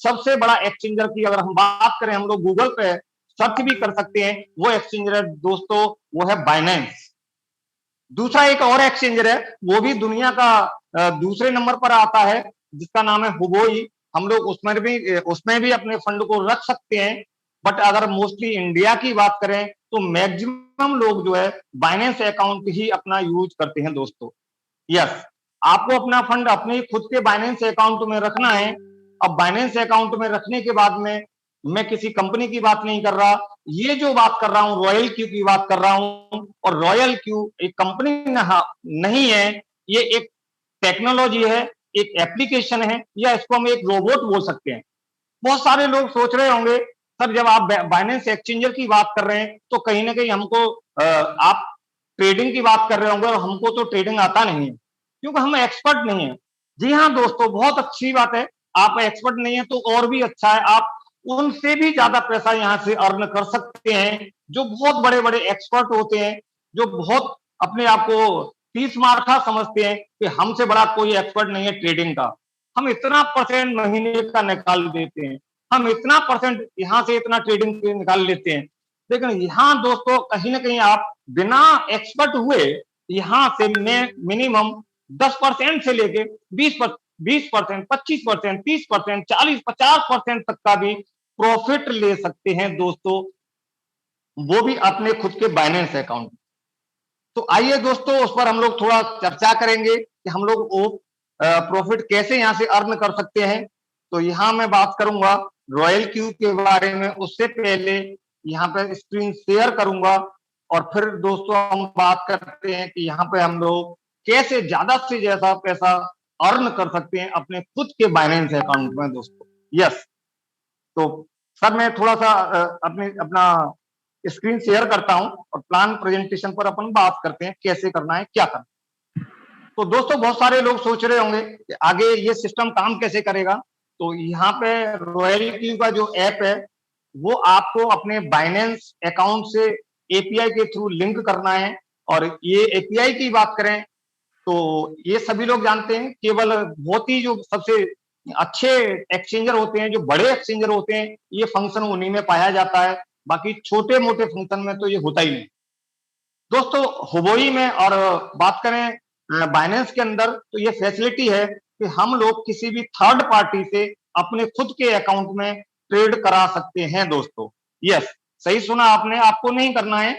सबसे बड़ा एक्सचेंजर की अगर हम बात करें, हम लोग गूगल पे सर्च भी कर सकते हैं, वो एक्सचेंजर है दोस्तों, वो है बाइनेंस। दूसरा एक और एक्सचेंजर है, वो भी दुनिया का दूसरे नंबर पर आता है, जिसका नाम है हुबोई। हम लोग उसमें भी अपने फंड को रख सकते हैं। बट अगर मोस्टली इंडिया की बात करें तो मैक्सिमम लोग जो है बाइनेंस अकाउंट ही अपना यूज करते हैं दोस्तों। यस, आपको अपना फंड अपने खुद के बाइनेंस अकाउंट में रखना है। अब बाइनेंस अकाउंट में रखने के बाद में मैं किसी कंपनी की बात नहीं कर रहा, ये जो बात कर रहा हूं रॉयल क्यू की बात कर रहा हूं। और रॉयल क्यू एक कंपनी नहीं है, ये एक टेक्नोलॉजी है, एक एप्लीकेशन है, या इसको हम एक रोबोट बोल सकते हैं। बहुत सारे लोग सोच रहे होंगे सर, जब आप बाइनेंस एक्सचेंजर की बात कर रहे हैं तो कहीं ना कहीं हमको आप ट्रेडिंग की बात कर रहे होंगे, और हमको तो ट्रेडिंग आता नहीं है क्योंकि हम एक्सपर्ट नहीं है। जी हाँ दोस्तों, बहुत अच्छी बात है, आप एक्सपर्ट नहीं है तो और भी अच्छा है, आप उनसे भी ज्यादा पैसा यहाँ से अर्न कर सकते हैं, जो बहुत बड़े बड़े एक्सपर्ट होते हैं, जो बहुत अपने आप को 30 मार्का समझते हैं कि हमसे बड़ा कोई एक्सपर्ट नहीं है ट्रेडिंग का। हम इतना परसेंट महीने का निकाल देते हैं, हम इतना परसेंट यहाँ से इतना ट्रेडिंग के निकाल लेते हैं। लेकिन यहाँ दोस्तों कहीं ना कहीं आप बिना एक्सपर्ट हुए यहाँ से मिनिमम 10% से लेके 20%, 25%, 30%, 40, 50% तक का भी प्रॉफिट ले सकते हैं दोस्तों, वो भी अपने खुद के बाइनेंस अकाउंट। तो आइए दोस्तों, उस पर हम लोग थोड़ा चर्चा करेंगे कि हम लोग वो प्रॉफिट कैसे यहाँ से अर्न कर सकते हैं। तो यहाँ मैं बात करूंगा रॉयल क्यू के बारे में, उससे पहले यहाँ पे स्क्रीन शेयर करूंगा, और फिर दोस्तों हम बात करते हैं कि यहाँ पे हम लोग कैसे ज्यादा से ज्यादा पैसा अर्न कर सकते हैं अपने खुद के बाइनेंस अकाउंट में दोस्तों। यस, तो सर मैं थोड़ा सा अपना स्क्रीन शेयर करता हूं और प्लान प्रेजेंटेशन पर अपन बात करते हैं कैसे करना है, क्या करना है। तो दोस्तों बहुत सारे लोग सोच रहे होंगे कि आगे ये सिस्टम काम कैसे करेगा। तो यहाँ पे रॉयल क्यू का जो ऐप है वो आपको अपने बाइनेंस अकाउंट से एपीआई के थ्रू लिंक करना है। और ये एपीआई की बात करें तो ये सभी लोग जानते हैं, केवल बहुत ही जो सबसे अच्छे एक्सचेंजर होते हैं, जो बड़े एक्सचेंजर होते हैं, ये फंक्शन उन्हीं में पाया जाता है, बाकी छोटे मोटे फंक्शन में तो ये होता ही नहीं दोस्तों। हुबोई में और बात करें बाइनेंस के अंदर, तो ये फैसिलिटी है कि हम लोग किसी भी थर्ड पार्टी से अपने खुद के अकाउंट में ट्रेड करा सकते हैं दोस्तों। यस, सही सुना आपने, आपको नहीं करना है।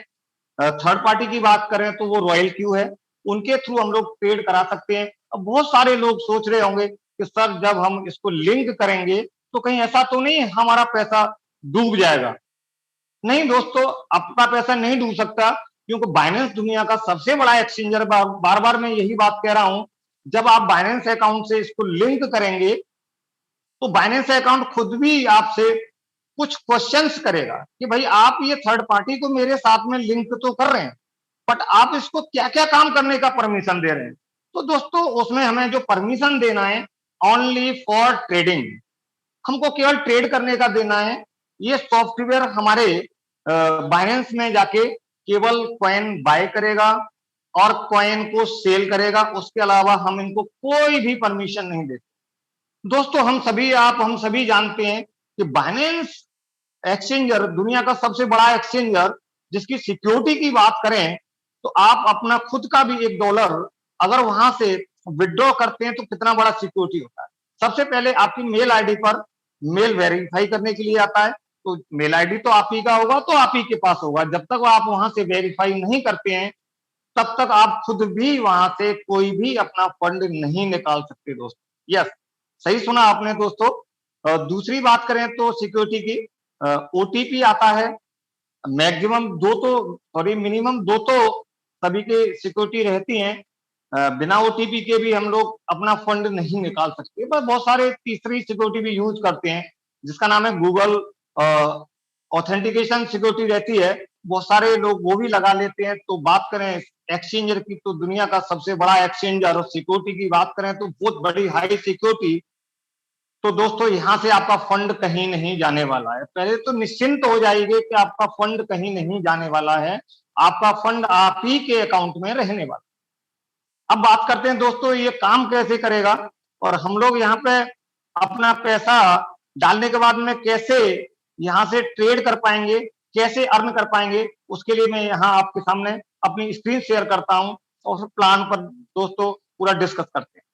थर्ड पार्टी की बात करें तो वो रॉयल क्यू है, उनके थ्रू हम लोग ट्रेड करा सकते हैं। अब बहुत सारे लोग सोच रहे होंगे कि सर जब हम इसको लिंक करेंगे तो कहीं ऐसा तो नहीं हमारा पैसा डूब जाएगा। नहीं दोस्तों, आपका पैसा नहीं डूब सकता, क्योंकि बाइनेंस दुनिया का सबसे बड़ा एक्सचेंजर, बार बार मैं यही बात कह रहा हूं। जब आप बाइनेंस अकाउंट से इसको लिंक करेंगे तो बाइनेंस अकाउंट खुद भी आपसे कुछ क्वेश्चंस करेगा कि भाई आप ये थर्ड पार्टी को मेरे साथ में लिंक तो कर रहे हैं, बट आप इसको क्या क्या काम करने का परमिशन दे रहे हैं। तो दोस्तों उसमें हमें जो परमिशन देना है, ओनली फॉर ट्रेडिंग, हमको केवल ट्रेड करने का देना है। ये सॉफ्टवेयर हमारे बाइनेंस में जाके केवल कॉइन बाय करेगा और कॉइन को सेल करेगा, उसके अलावा हम इनको कोई भी परमिशन नहीं देते दोस्तों। हम सभी जानते हैं कि बाइनेंस एक्सचेंजर दुनिया का सबसे बड़ा एक्सचेंजर, जिसकी सिक्योरिटी की बात करें तो आप अपना खुद का भी $1 अगर वहां से विड्रॉ करते हैं तो कितना बड़ा सिक्योरिटी होता है। सबसे पहले आपकी मेल आईडी पर मेल वेरीफाई करने के लिए आता है, तो मेल आईडी तो आप ही का होगा, तो आप ही के पास होगा। जब तक आप वहां से वेरीफाई नहीं करते हैं तब तक आप खुद भी वहां से कोई भी अपना फंड नहीं निकाल सकते दोस्तों। यस, सही सुना आपने दोस्तों। दूसरी बात करें तो सिक्योरिटी की, ओटीपी आता है, मैक्सिमम दो तो सॉरी मिनिमम दो तो सभी के सिक्योरिटी रहती हैं। बिना ओटीपी के भी हम लोग अपना फंड नहीं निकाल सकते, पर बहुत सारे तीसरी सिक्योरिटी भी यूज करते हैं, जिसका नाम है गूगल ऑथेंटिकेशन सिक्योरिटी रहती है, बहुत सारे लोग वो भी लगा लेते हैं। तो बात करें एक्सचेंजर की, तो दुनिया का सबसे बड़ा एक्सचेंजर, और सिक्योरिटी की बात करें तो बहुत बड़ी हाई सिक्योरिटी। तो दोस्तों यहाँ से आपका फंड कहीं नहीं जाने वाला है, पहले तो निश्चिंत हो जाइए कि आपका फंड कहीं नहीं जाने वाला है, आपका फंड आप ही के अकाउंट में रहने वाला। अब बात करते हैं दोस्तों ये काम कैसे करेगा, और हम लोग यहाँ पे अपना पैसा डालने के बाद में कैसे यहाँ से ट्रेड कर पाएंगे, कैसे अर्न कर पाएंगे, उसके लिए मैं यहाँ आपके सामने अपनी स्क्रीन शेयर करता हूँ और उस प्लान पर दोस्तों पूरा डिस्कस करते हैं।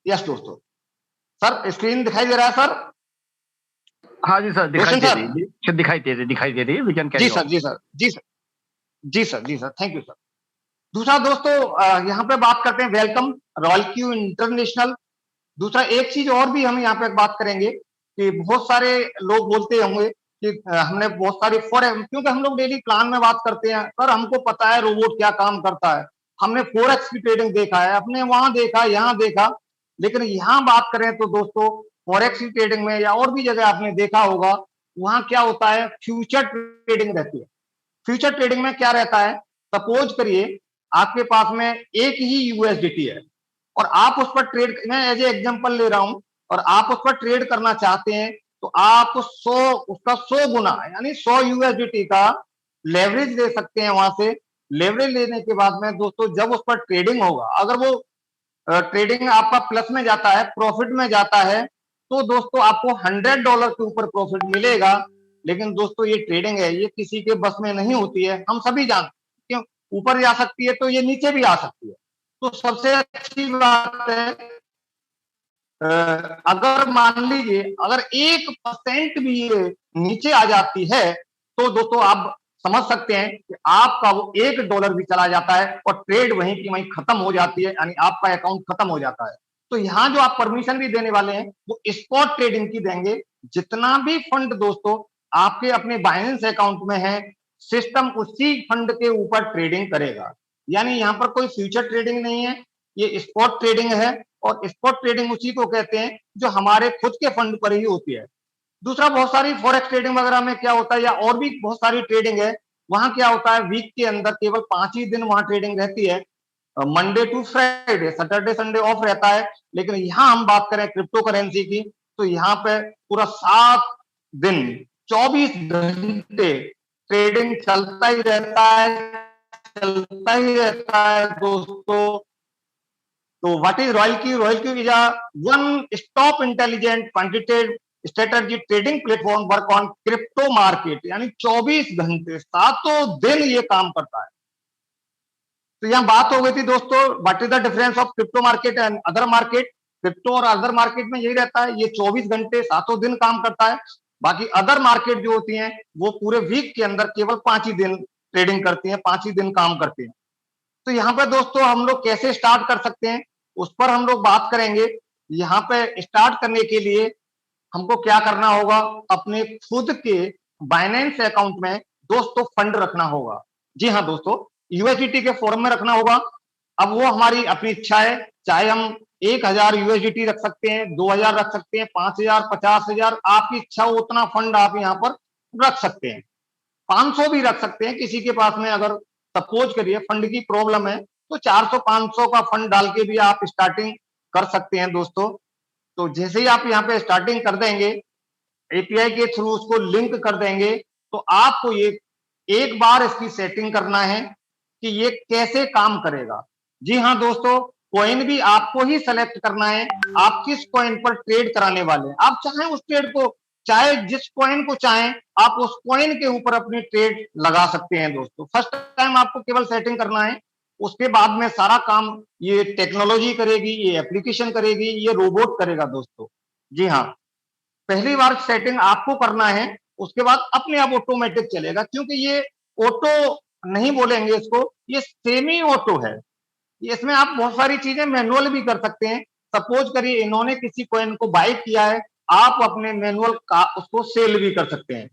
यस दोस्तों, सर स्क्रीन दिखाई दे रहा है सर? हाँ जी सर, दिखाई रोशन दे सर? रही है, दिखाई दे रही है, वी कैन जी कैरी सर, ऑन। जी सर, जी सर, जी सर, जी सर, थैंक यू सर। दूसरा दोस्तों यहाँ पे बात करते हैं वेलकम रॉयल क्यू इंटरनेशनल। दूसरा एक चीज और भी हम यहाँ पे बात करेंगे कि बहुत सारे लोग बोलते होंगे कि हमने बहुत सारी क्योंकि हम लोग डेली प्लान में बात करते हैं, पर हमको पता है रोबोट क्या काम करता है, हमने फॉरेक्स की ट्रेडिंग देखा है, अपने वहां देखा, यहाँ देखा, लेकिन यहाँ बात करें तो दोस्तों फॉरेक्स की ट्रेडिंग में या और भी जगह आपने देखा होगा, वहां क्या होता है, फ्यूचर ट्रेडिंग रहती है। फ्यूचर ट्रेडिंग में क्या रहता है, सपोज करिए आपके पास में एक ही यूएसडीटी है और आप उस पर ट्रेड, मैं एज ए एग्जांपल ले रहा हूं, और आप उस पर ट्रेड करना चाहते हैं, तो आप 100 उसका 100 गुना यानी 100 यूएसडीटी का लेवरेज ले सकते हैं वहां से। लेवरेज लेने के बाद में दोस्तों जब उस पर ट्रेडिंग होगा, अगर वो ट्रेडिंग आपका प्लस में जाता है, प्रॉफिट में जाता है, तो दोस्तों आपको $100 के ऊपर प्रॉफिट मिलेगा। लेकिन दोस्तों ये ट्रेडिंग है, ये किसी के बस में नहीं होती है, हम सभी जानते हैं, क्यों ऊपर जा सकती है तो ये नीचे भी आ सकती है। तो सबसे अच्छी बात है, अगर मान लीजिए अगर 1% भी ये नीचे आ जाती है, तो दोस्तों आप समझ सकते हैं कि आपका वो $1 भी चला जाता है और ट्रेड वहीं की वहीं खत्म हो जाती है, यानी आपका अकाउंट खत्म हो जाता है। तो यहाँ जो आप परमिशन भी देने वाले हैं वो स्पॉट ट्रेडिंग की देंगे। जितना भी फंड दोस्तों आपके अपने बाइनेंस अकाउंट में है, सिस्टम उसी फंड के ऊपर ट्रेडिंग करेगा। यानी यहाँ पर कोई फ्यूचर ट्रेडिंग नहीं है, ये स्पॉट ट्रेडिंग है। और स्पॉट ट्रेडिंग उसी को कहते हैं जो हमारे खुद के फंड पर ही होती है। दूसरा बहुत सारी फॉरेक्स ट्रेडिंग वगैरह में क्या होता है, या और भी बहुत सारी ट्रेडिंग है, वहां क्या होता है, वीक के अंदर केवल 5 ही दिन वहां ट्रेडिंग रहती है, Monday to Friday, Saturday Sunday off रहता है। लेकिन यहाँ हम बात करें क्रिप्टो करेंसी की, तो यहाँ पे पूरा 7 दिन 24 घंटे ट्रेडिंग चलता ही रहता है दोस्तों। तो what is royal Q? Royal Q is a one stop intelligent quantitative strategy trading platform work on crypto market, यानी 24 घंटे 7 दिन ये काम करता है। तो यहाँ बात हो गई थी दोस्तों what is the difference of crypto market and other market. Crypto और अदर मार्केट में यही रहता है, ये 24 घंटे 7 दिन काम करता है। बाकी अदर मार्केट जो होती हैं वो पूरे वीक के अंदर केवल 5 ही दिन ट्रेडिंग करती हैं, 5 ही दिन काम करती हैं। तो यहाँ पे दोस्तों हम लोग कैसे स्टार्ट कर सकते हैं, उस पर हम लोग बात करेंगे। यहाँ पे स्टार्ट करने के लिए हमको क्या करना होगा, अपने खुद के बाइनेंस अकाउंट में दोस्तों फंड रखना होगा। जी हाँ दोस्तों, यूएसडीटी के फॉर्म में रखना होगा। अब वो हमारी अपनी इच्छा है, चाहे हम 1000 यूएसडीटी रख सकते हैं, 2000 रख सकते हैं, 5000, 50,000, आपकी इच्छा हो उतना फंड आप यहाँ पर रख सकते हैं। 500 भी रख सकते हैं, किसी के पास में अगर सपोज करिए फंड की प्रॉब्लम है तो 400-500 का फंड डाल के भी आप स्टार्टिंग कर सकते हैं दोस्तों। तो जैसे ही आप यहाँ पे स्टार्टिंग कर देंगे, एपीआई के थ्रू उसको लिंक कर देंगे, तो आपको ये एक बार इसकी सेटिंग करना है कि ये कैसे काम करेगा। जी हाँ दोस्तों, कॉइन भी आपको ही सेलेक्ट करना है, आप किस कॉइन पर ट्रेड कराने वाले हैं। आप चाहे उस ट्रेड को, चाहे जिस कॉइन को चाहें, आप उस कॉइन के ऊपर अपनी ट्रेड लगा सकते हैं दोस्तों। फर्स्ट टाइम आपको केवल सेटिंग करना है, उसके बाद में सारा काम ये टेक्नोलॉजी करेगी, ये एप्लीकेशन करेगी, ये रोबोट करेगा दोस्तों। जी हाँ, पहली बार सेटिंग आपको करना है, उसके बाद अपने आप ऑटोमेटिक चलेगा, क्योंकि ये ऑटो नहीं बोलेंगे इसको, ये सेमी ऑटो है। इसमें आप बहुत सारी चीजें मैनुअल भी कर सकते हैं। सपोज करिए इन्होंने किसी कॉइन को बाय किया है, आप अपने मैनुअल का उसको सेल भी कर सकते हैं।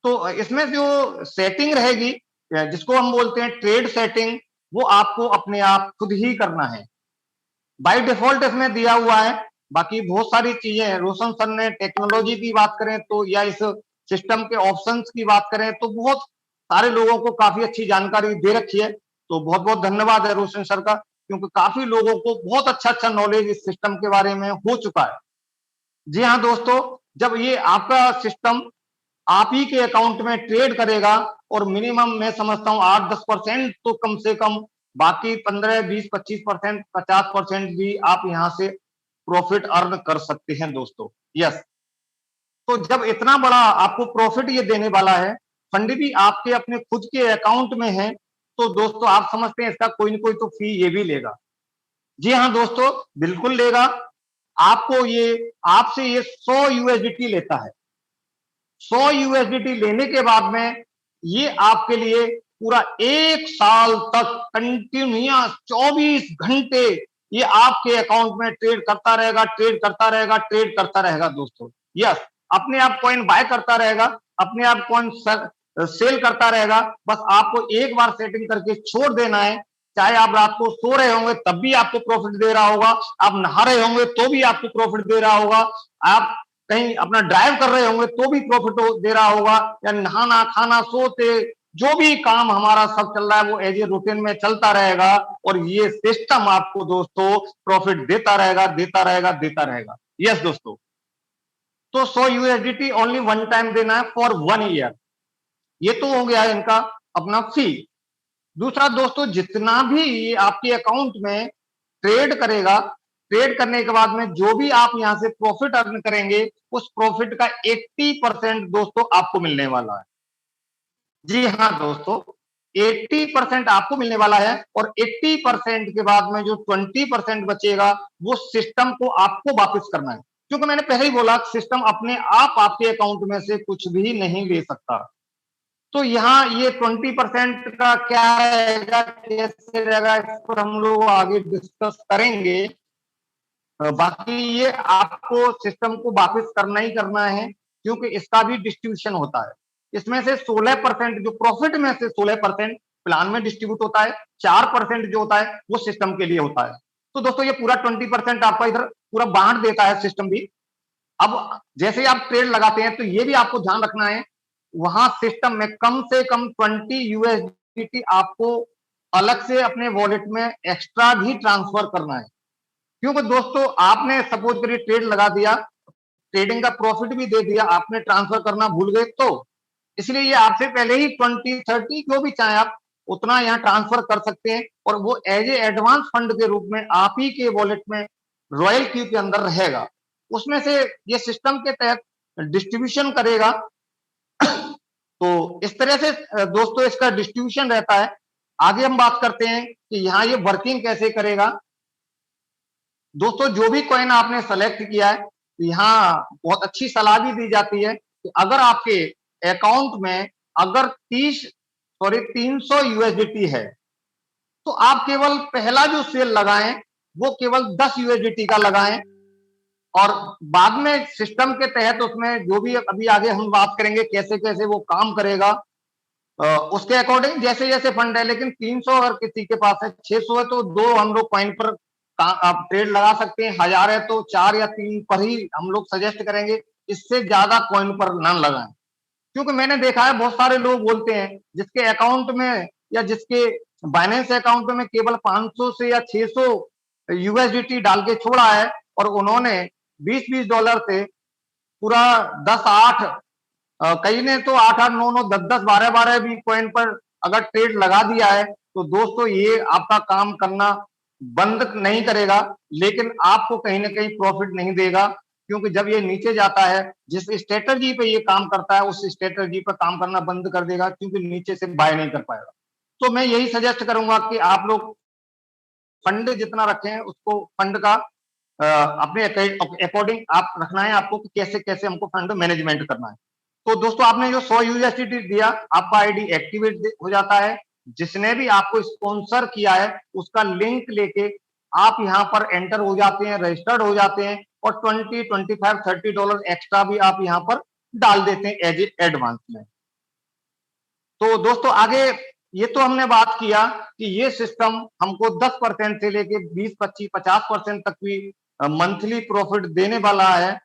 तो इसमें जो सेटिंग रहेगी, जिसको हम बोलते हैं ट्रेड सेटिंग, वो आपको अपने आप खुद ही करना है। बाय डिफॉल्ट इसमें दिया हुआ है। बाकी बहुत सारी चीजें हैं, रोशन सर ने टेक्नोलॉजी की बात करें तो, या इस सिस्टम के ऑप्शंस की बात करें तो, बहुत सारे लोगों को काफी अच्छी जानकारी दे रखी है। तो बहुत बहुत धन्यवाद है रोशन सर का, क्योंकि काफी लोगों को बहुत अच्छा अच्छा नॉलेज इस सिस्टम के बारे में हो चुका है। जी हाँ दोस्तों, जब ये आपका सिस्टम आप ही के अकाउंट में ट्रेड करेगा और मिनिमम मैं समझता हूँ 8-10% तो कम से कम, बाकी 15-20-25%, 50% भी आप यहाँ से प्रॉफिट अर्न कर सकते हैं दोस्तों। यस, तो जब इतना बड़ा आपको प्रॉफिट ये देने वाला है, फंड भी आपके अपने खुद के अकाउंट में है, तो दोस्तों आप समझते हैं इसका कोई न कोई तो फी ये भी लेगा। जी हाँ दोस्तों, बिल्कुल लेगा। आपको ये आपसे ये 100 यूएसडीटी लेता है। 100 यूएसडीटी लेने के बाद में ये आपके लिए पूरा 1 साल तक कंटिन्यूअस 24 घंटे ये आपके अकाउंट में ट्रेड करता रहेगा, ट्रेड करता रहेगा, ट्रेड करता रहेगा दोस्तों। यस, अपने आप कॉइन बाय करता रहेगा, अपने आप कॉइन सेल करता रहेगा। बस आपको एक बार सेटिंग करके छोड़ देना है। चाहे आप रात को सो रहे होंगे तब भी आपको प्रॉफिट दे रहा होगा, आप नहा रहे होंगे तो भी आपको प्रॉफिट दे रहा होगा, आप कहीं अपना ड्राइव कर रहे होंगे तो भी प्रॉफिट दे रहा होगा, या नहाना खाना सोते जो भी काम हमारा सब चल रहा है वो एज ए रूटीन में चलता रहेगा, और ये सिस्टम आपको दोस्तों प्रॉफिट देता रहेगा, देता रहेगा, देता रहेगा। यस दोस्तों, तो 100 यूएसडीटी ओनली वन टाइम देना है फॉर 1 ईयर। ये तो हो गया इनका अपना फी। दूसरा दोस्तों, जितना भी ये आपके अकाउंट में ट्रेड करेगा, ट्रेड करने के बाद में जो भी आप यहां से प्रॉफिट अर्न करेंगे, उस प्रॉफिट का 80% दोस्तों आपको मिलने वाला है। जी हाँ दोस्तों, 80% आपको मिलने वाला है, और 80% के बाद में जो 20% बचेगा वो सिस्टम को आपको वापस करना है। क्योंकि मैंने पहले ही बोला, सिस्टम अपने आप आपके अकाउंट में से कुछ भी नहीं ले सकता। तो यहाँ ये 20% का क्या रहेगा, कैसे रहेगा, इस पर हम लोग आगे डिस्कस करेंगे। बाकी ये आपको सिस्टम को वापस करना ही करना है, क्योंकि इसका भी डिस्ट्रीब्यूशन होता है। इसमें से 16% जो प्रॉफिट में से 16% प्लान में डिस्ट्रीब्यूट होता है, 4% जो होता है वो सिस्टम के लिए होता है। तो दोस्तों ये पूरा 20% आपका इधर पूरा बांट देता है सिस्टम भी। अब जैसे आप ट्रेड लगाते हैं तो ये भी आपको ध्यान रखना है, वहां सिस्टम में कम से कम 20 यूएसडीटी आपको अलग से अपने वॉलेट में एक्स्ट्रा भी ट्रांसफर करना है। क्योंकि दोस्तों आपने सपोज करिए ट्रेड लगा दिया, ट्रेडिंग का प्रॉफिट भी दे दिया, आपने ट्रांसफर करना भूल गए, तो इसलिए ये आपसे पहले ही 20-30 जो भी चाहे आप उतना यहाँ ट्रांसफर कर सकते हैं, और वो एज ए एडवांस फंड के रूप में आप ही के वॉलेट में रॉयल क्यू के अंदर रहेगा। उसमें से ये सिस्टम के तहत डिस्ट्रीब्यूशन करेगा। तो इस तरह से दोस्तों इसका डिस्ट्रीब्यूशन रहता है। आगे हम बात करते हैं कि यहाँ ये वर्किंग कैसे करेगा। दोस्तों जो भी कॉइन आपने सेलेक्ट किया है, यहाँ बहुत अच्छी सलाह भी दी जाती है कि अगर आपके अकाउंट में अगर 300 यूएसडीटी है, तो आप केवल पहला जो सेल लगाएं वो केवल 10 यूएसडीटी का लगाएं, और बाद में सिस्टम के तहत उसमें जो भी अभी आगे हम बात करेंगे कैसे कैसे वो काम करेगा, उसके अकॉर्डिंग जैसे जैसे फंड है। लेकिन 300 अगर किसी के पास है, 600 है तो 2 हम लोग कॉइन पर आप ट्रेड लगा सकते हैं, 1000 है तो 4 या 3 पर ही हम लोग सजेस्ट करेंगे, इससे ज्यादा कॉइन पर न लगाएं। क्योंकि मैंने देखा है बहुत सारे लोग बोलते हैं जिसके अकाउंट में या जिसके बाइनेंस अकाउंट में केवल 500 से या 600 यूएसडीटी डाल के छोड़ा है, और उन्होंने 20-20 डॉलर से पूरा 10-8, कई ने तो 8-8, 9-9, 10-10, 12-12 भी कॉइन पर अगर ट्रेड लगा दिया है, तो दोस्तों ये आपका काम करना बंद नहीं करेगा, लेकिन आपको कहीं ना कहीं प्रॉफिट नहीं देगा। क्योंकि जब ये नीचे जाता है, जिस स्ट्रेटजी पे ये काम करता है उस स्ट्रेटजी पर काम करना बंद कर देगा, क्योंकि नीचे से बाय नहीं कर पाएगा। तो मैं यही सजेस्ट करूंगा कि आप लोग फंड जितना रखें उसको फंड का अपने अकॉर्डिंग आप रखना है आपको कि कैसे कैसे हमको फंड मैनेजमेंट करना है। तो दोस्तों आपने जो 100 यूएसडीटी दिया, आपका आईडी एक्टिवेट हो जाता है। जिसने भी आपको स्पॉन्सर किया है उसका लिंक लेके आप यहाँ पर एंटर हो जाते हैं, रजिस्टर्ड हो जाते हैं, और 20, 25, $30 एक्स्ट्रा भी आप यहाँ पर डाल देते हैं एज ए एडवांस में। तो दोस्तों आगे ये तो हमने बात किया कि ये सिस्टम हमको 10% से लेके 20, 25, 50% तक भी मंथली प्रॉफिट देने वाला है।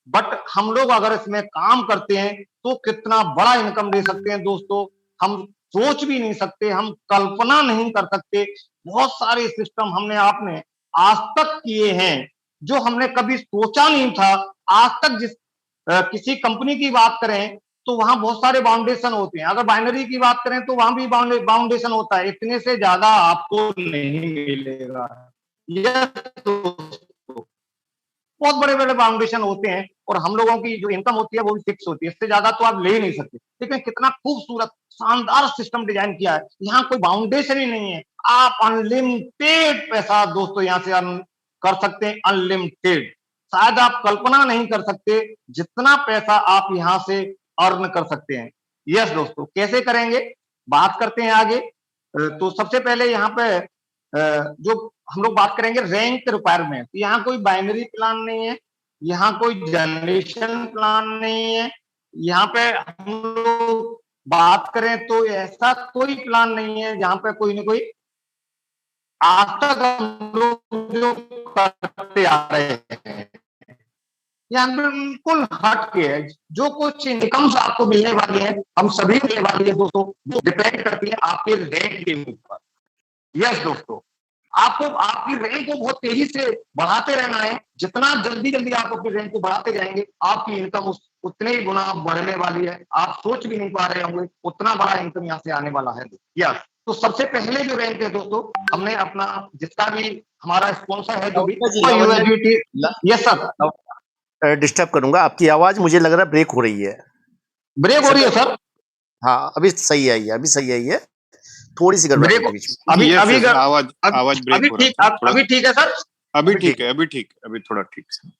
बट हम लोग अगर इसमें काम करते हैं तो कितना बड़ा इनकम दे सकते हैं दोस्तों, हम सोच भी नहीं सकते, हम कल्पना नहीं कर सकते। बहुत सारे सिस्टम हमने आपने आज तक किए हैं जो हमने कभी सोचा नहीं था, आज तक किसी कंपनी की बात करें तो वहां बहुत सारे बाउंडेशन होते हैं, अगर बाइनरी की बात करें तो वहां भी बाउंडेशन होता है, इतने से ज्यादा आपको नहीं मिलेगा। यह दोस्तों बहुत बड़े बड़े बाउंडेशन होते हैं, और हम लोगों की जो इनकम होती है वो भी फिक्स होती है, इससे ज्यादा तो आप ले ही नहीं सकते। लेकिन कितना खूबसूरत शानदार सिस्टम डिजाइन किया है, यहाँ कोई बाउंडेशन ही नहीं है, आप अनलिमिटेड पैसा दोस्तों यहाँ से अर्न कर सकते हैं, अनलिमिटेड। शायद आप कल्पना नहीं कर सकते जितना पैसा आप यहाँ से अर्न कर सकते हैं। यस दोस्तों, कैसे करेंगे बात करते हैं आगे। तो सबसे पहले यहाँ पे जो हम लोग बात करेंगे रैंक रिक्वायरमेंट। यहाँ कोई बाइनरी प्लान नहीं है, यहाँ कोई जनरेशन प्लान नहीं है, यहाँ पे हम लोग बात करें तो ऐसा कोई प्लान नहीं है जहां पे कोई ना कोई आज तक हम लोग जो करते आ रहे हैं, यहाँ बिल्कुल हट के है। जो कुछ इनकम्स आपको मिलने वाली है, हम सभी मिलने वाली है दोस्तों, वो डिपेंड करती है आपके रैंक के ऊपर। यस दोस्तों, आपको आपकी रैंक को बहुत तेजी से बढ़ाते रहना है। जितना जल्दी जल्दी आप अपनी रैंक को बढ़ाते जाएंगे, आपकी इनकम उतने ही गुना बढ़ने वाली है। आप सोच भी नहीं पा रहे होंगे उतना बड़ा इनकम यहाँ से आने वाला है। यस, तो सबसे पहले जो रैंक है दोस्तों, हमने अपना जितना भी हमारा स्पॉन्सर है जो भी यस सर, डिस्टर्ब करूंगा, आपकी आवाज मुझे लग रहा है ब्रेक हो रही है। ब्रेक हो रही है सर? हाँ, अभी सही आई है, अभी सही आई है, थोड़ी सी गड़बड़ है बीच में। अभी अभी आवाज ब्रेक हो रहा है। अभी ठीक है सर? अभी ठीक है, अभी थोड़ा ठीक है।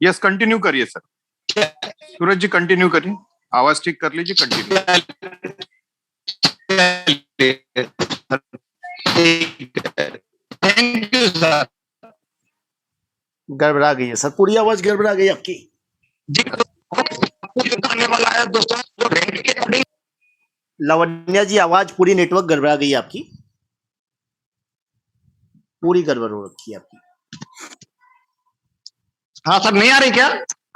यस, कंटिन्यू करिए सर। सूरज जी कंटिन्यू करिए, आवाज ठीक कर लीजिए, कंटिन्यू। Thank you sir. गड़बड़ा गई है सर, पूरी आवाज गड़बड़ा गई आपकी जी। करने वाला है दोस्तों जो रैंक के अकॉर्डिंग। लावण्या जी, आवाज पूरी नेटवर्क गड़बड़ा गई आपकी, पूरी गड़बड़ हो रखी है आपकी। हाँ सर, नहीं आ रही क्या?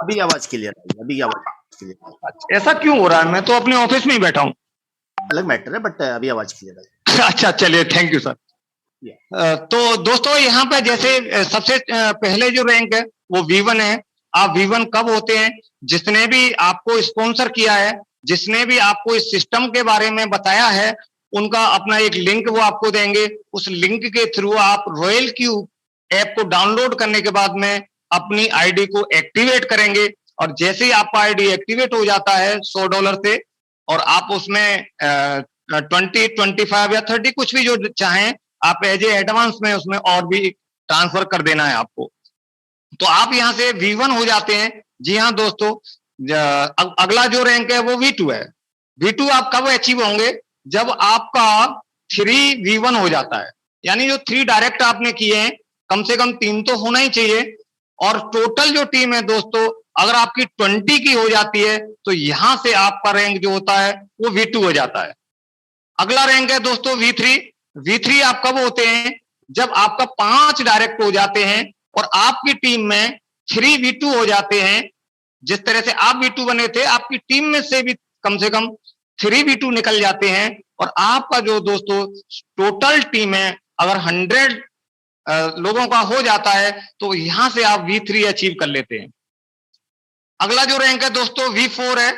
अभी आवाज क्लियर आई, अभी आवाज क्लियर। ऐसा क्यों हो रहा है? मैं तो अपने ऑफिस में ही बैठा हूँ। अलग मैटर है, बट अभी आवाज क्लियर आई। अच्छा, चलिए, थैंक यू सर। तो दोस्तों यहाँ पे जैसे सबसे पहले जो रैंक है वो V1 है। आप V1 कब होते हैं? जिसने भी आपको स्पॉन्सर किया है, जिसने भी आपको इस सिस्टम के बारे में बताया है, उनका अपना एक लिंक वो आपको देंगे। उस लिंक के थ्रू आप रॉयल क्यूब ऐप को डाउनलोड करने के बाद में अपनी आईडी को एक्टिवेट करेंगे, और जैसे ही आपका आईडी एक्टिवेट हो जाता है $100 से, और आप उसमें 20, 25 या 30 कुछ भी जो चाहें आप एज ए एडवांस में उसमें और भी ट्रांसफर कर देना है आपको। तो आप यहाँ से V1 हो जाते हैं। जी हाँ दोस्तों, अगला जो रैंक है वो V2 है। V2 आप कब अचीव होंगे? जब आपका 3V1 हो जाता है, यानी जो 3 डायरेक्ट आपने किए हैं, कम से कम 3 तो होना ही चाहिए। और टोटल जो टीम है दोस्तों, अगर आपकी 20 की हो जाती है तो यहां से आपका रैंक जो होता है वो V2 हो जाता है। अगला रैंक है दोस्तों V3। V3 आप कब होते हैं? जब आपका 5 डायरेक्ट हो जाते हैं और आपकी टीम में 3V2 हो जाते हैं। जिस तरह से आप V2 बने थे, आपकी टीम में से भी कम से कम 3V2 निकल जाते हैं, और आपका जो दोस्तों टोटल टीम है अगर 100 लोगों का हो जाता है तो यहां से आप V3 अचीव कर लेते हैं। अगला जो रैंक है दोस्तों V4 है।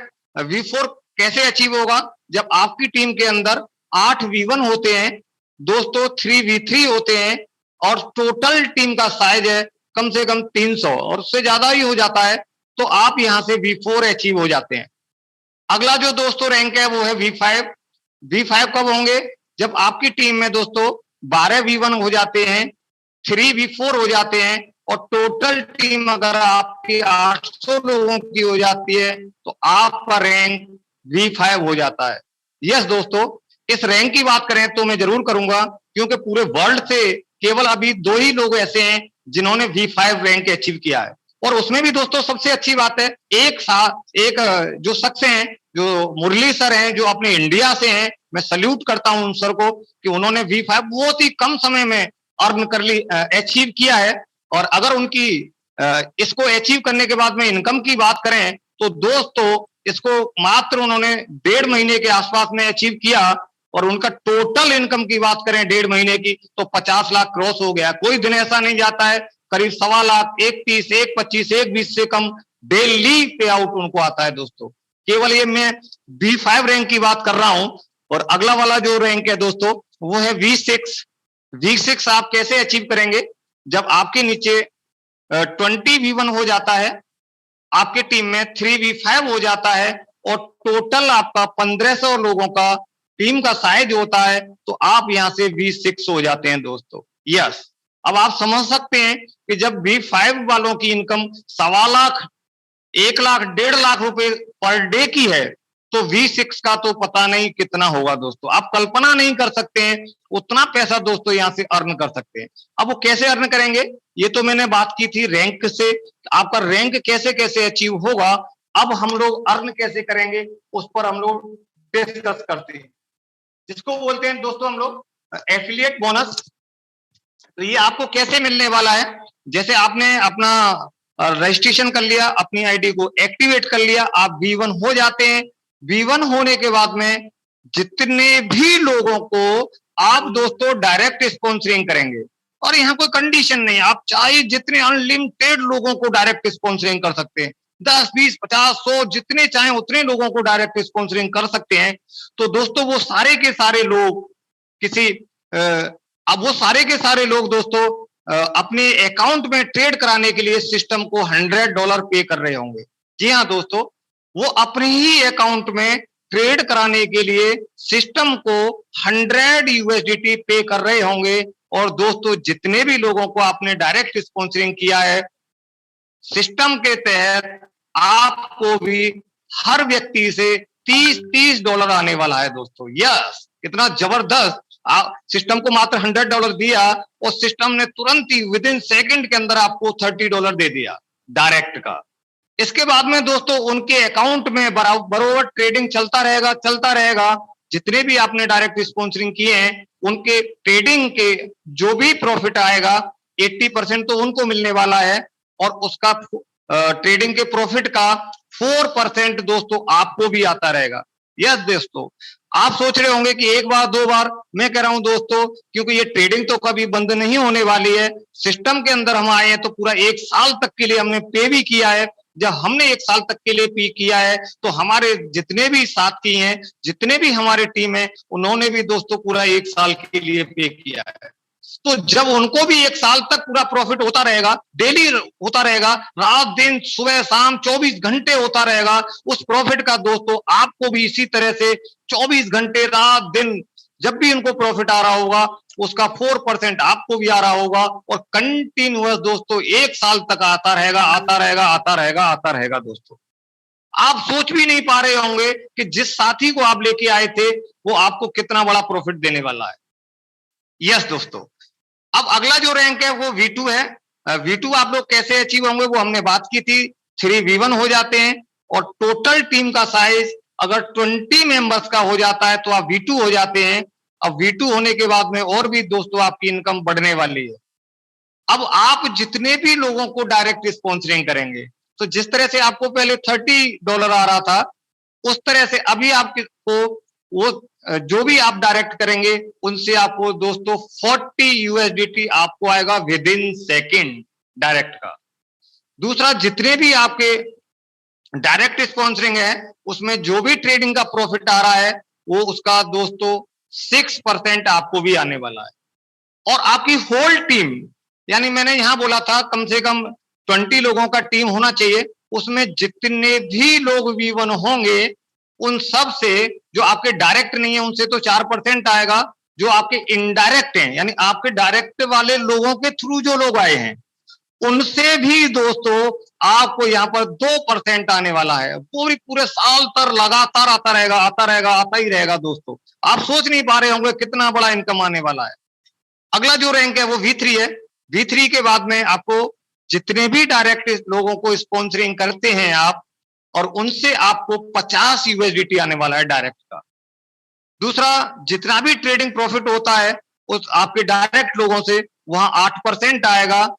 V4 कैसे अचीव होगा? जब आपकी टीम के अंदर 8 V1 होते हैं दोस्तों, 3V3 होते हैं, और टोटल टीम का साइज है कम से कम 300 और उससे ज्यादा ही हो जाता है, तो आप यहां से V4 अचीव हो जाते हैं। अगला जो दोस्तों रैंक है वो है V5। V5 कब होंगे? जब आपकी टीम में दोस्तों 12 V1 हो जाते हैं, 3V4 हो जाते हैं, और टोटल टीम अगर आपकी 800 लोगों की हो जाती है तो आपका रैंक V5 हो जाता है। यस दोस्तों, इस रैंक की बात करें तो मैं जरूर करूंगा, क्योंकि पूरे वर्ल्ड से केवल अभी 2 ही लोग ऐसे हैं जिन्होंने V5 रैंक अचीव किया है। और उसमें भी दोस्तों सबसे अच्छी बात है, एक जो शख्स हैं, जो मुरली सर हैं, जो अपने इंडिया से हैं, मैं सल्यूट करता हूं उन सर को कि उन्होंने V5 बहुत ही कम समय में अर्न कर ली, अचीव किया है। और अगर उनकी इसको अचीव करने के बाद में इनकम की बात करें तो दोस्तों इसको मात्र उन्होंने 1.5 महीने के आसपास में अचीव किया, और उनका टोटल इनकम की बात करें 1.5 महीने की तो 50 लाख क्रॉस हो गया। कोई दिन ऐसा नहीं जाता है करीब 1.25 लाख, 1.30, 1.25, 1.20 से कम डेली पे आउट उनको आता है दोस्तों। केवल ये मैं V5 रैंक की बात कर रहा हूं। और अगला वाला जो रैंक है दोस्तों वो है V6। V6 आप कैसे अचीव करेंगे? जब आपके नीचे 20 V1 हो जाता है, आपके टीम में 3 V5 हो जाता है और टोटल आपका 1500 लोगों का टीम का साइज होता है, तो आप यहां से V6 हो जाते हैं दोस्तों। यस, अब आप समझ सकते हैं कि जब V5 वालों की इनकम 1.25 लाख, 1 लाख, 1.5 लाख रुपए पर डे की है, तो V6 का तो पता नहीं कितना होगा दोस्तों। आप कल्पना नहीं कर सकते हैं उतना पैसा दोस्तों यहां से अर्न कर सकते हैं। अब वो कैसे अर्न करेंगे? ये तो मैंने बात की थी रैंक से, आपका रैंक कैसे कैसे अचीव होगा। अब हम लोग अर्न कैसे करेंगे उस पर हम लोग डिस्कस करते हैं, जिसको बोलते हैं दोस्तों हम लोग एफिलिएट बोनस। तो ये आपको कैसे मिलने वाला है? जैसे आपने अपना रजिस्ट्रेशन कर लिया, अपनी आईडी को एक्टिवेट कर लिया, आप V1 हो जाते हैं। V1 होने के बाद में जितने भी लोगों को आप दोस्तों डायरेक्ट स्पॉन्सरिंग करेंगे, और यहाँ कोई कंडीशन नहीं, आप चाहे जितने अनलिमिटेड लोगों को डायरेक्ट स्पॉन्सरिंग कर सकते हैं, 10, 20, 50, 100 जितने चाहे उतने लोगों को डायरेक्ट स्पॉन्सरिंग कर सकते हैं। तो दोस्तों वो सारे के सारे लोग किसी अब वो सारे के सारे लोग दोस्तों अपने अकाउंट में ट्रेड कराने के लिए सिस्टम को $100 पे कर रहे होंगे। जी हाँ दोस्तों, वो अपने ही अकाउंट में ट्रेड कराने के लिए सिस्टम को 100 USDT पे कर रहे होंगे। और दोस्तों जितने भी लोगों को आपने डायरेक्ट स्पॉन्सरिंग किया है सिस्टम के तहत, आपको भी हर व्यक्ति से $30 आने वाला है दोस्तों। यस, कितना जबरदस्त। सिस्टम को मात्र $100 दिया और सिस्टम ने तुरंत ही विदिन सेकंड के अंदर आपको $30 दे दिया डायरेक्ट का। इसके बाद में दोस्तों उनके अकाउंट में बराबर ट्रेडिंग चलता रहेगा। जितने भी आपने डायरेक्ट स्पॉन्सरिंग किए हैं उनके ट्रेडिंग के जो भी प्रॉफिट आएगा 80% तो उनको मिलने वाला है, और उसका ट्रेडिंग के प्रॉफिट का 4% दोस्तों आपको भी आता रहेगा। यस दोस्तों, आप सोच रहे होंगे कि एक बार 2 बार, मैं कह रहा हूं दोस्तों क्योंकि ये ट्रेडिंग तो कभी बंद नहीं होने वाली है। सिस्टम के अंदर हम आए हैं तो पूरा 1 साल तक के लिए हमने पे भी किया है। जब हमने 1 साल तक के लिए पे किया है तो हमारे जितने भी साथी हैं, जितने भी हमारे टीम है, उन्होंने भी दोस्तों पूरा 1 साल के लिए पे किया है। तो जब उनको भी 1 साल तक पूरा प्रॉफिट होता रहेगा, डेली होता रहेगा, रात दिन सुबह शाम 24 घंटे होता रहेगा, उस प्रॉफिट का दोस्तों आपको भी इसी तरह से 24 घंटे रात दिन जब भी उनको प्रॉफिट आ रहा होगा उसका 4% आपको भी आ रहा होगा, और कंटिन्यूअस दोस्तों 1 साल तक आता रहेगा दोस्तों। आप सोच भी नहीं पा रहे होंगे कि जिस साथी को आप लेके आए थे वो आपको कितना बड़ा प्रॉफिट देने वाला है। यस दोस्तों, अब अगला जो रैंक है वो V2 है। V2 आप लोग कैसे अचीव होंगे वो हमने बात की थी। 3 V1 हो जाते हैं और टोटल टीम का साइज अगर 20 मेंबर्स का हो जाता है तो आप V2 हो जाते हैं। अब V2 होने के बाद में और भी दोस्तों आपकी इनकम बढ़ने वाली है। अब आप जितने भी लोगों को डायरेक्ट स्पॉन्सरिंग करेंगे, तो जिस तरह से आपको पहले $30 आ रहा था, उस तरह से अभी आपको वो जो भी आप डायरेक्ट करेंगे उनसे आपको दोस्तों 40 USDT आपको आएगा विदिन सेकंड डायरेक्ट का। दूसरा, जितने भी आपके डायरेक्ट स्पॉन्सरिंग है उसमें जो भी ट्रेडिंग का प्रॉफिट आ रहा है वो उसका दोस्तों 6% आपको भी आने वाला है। और आपकी होल टीम, यानी मैंने यहां बोला था कम से कम 20 लोगों का टीम होना चाहिए, उसमें जितने भी लोग V1 होंगे उन सब से, जो आपके डायरेक्ट नहीं है उनसे तो 4% आएगा, जो आपके इनडायरेक्ट हैं यानी आपके डायरेक्ट वाले लोगों के थ्रू जो लोग आए हैं उनसे भी दोस्तों आपको यहाँ पर 2% आने वाला है। पूरे साल तक लगातार आता ही रहेगा दोस्तों। आप सोच नहीं पा रहे होंगे कितना बड़ा इनकम आने वाला है। अगला जो रैंक है वो V3 है। V3 के बाद में आपको जितने भी डायरेक्ट लोगों को स्पॉन्सरिंग करते हैं आप, और उनसे आपको 50 USDT आने वाला है डायरेक्ट का। दूसरा, जितना भी ट्रेडिंग प्रॉफिट होता है उस आपके डायरेक्ट लोगों से वहां 8% आएगा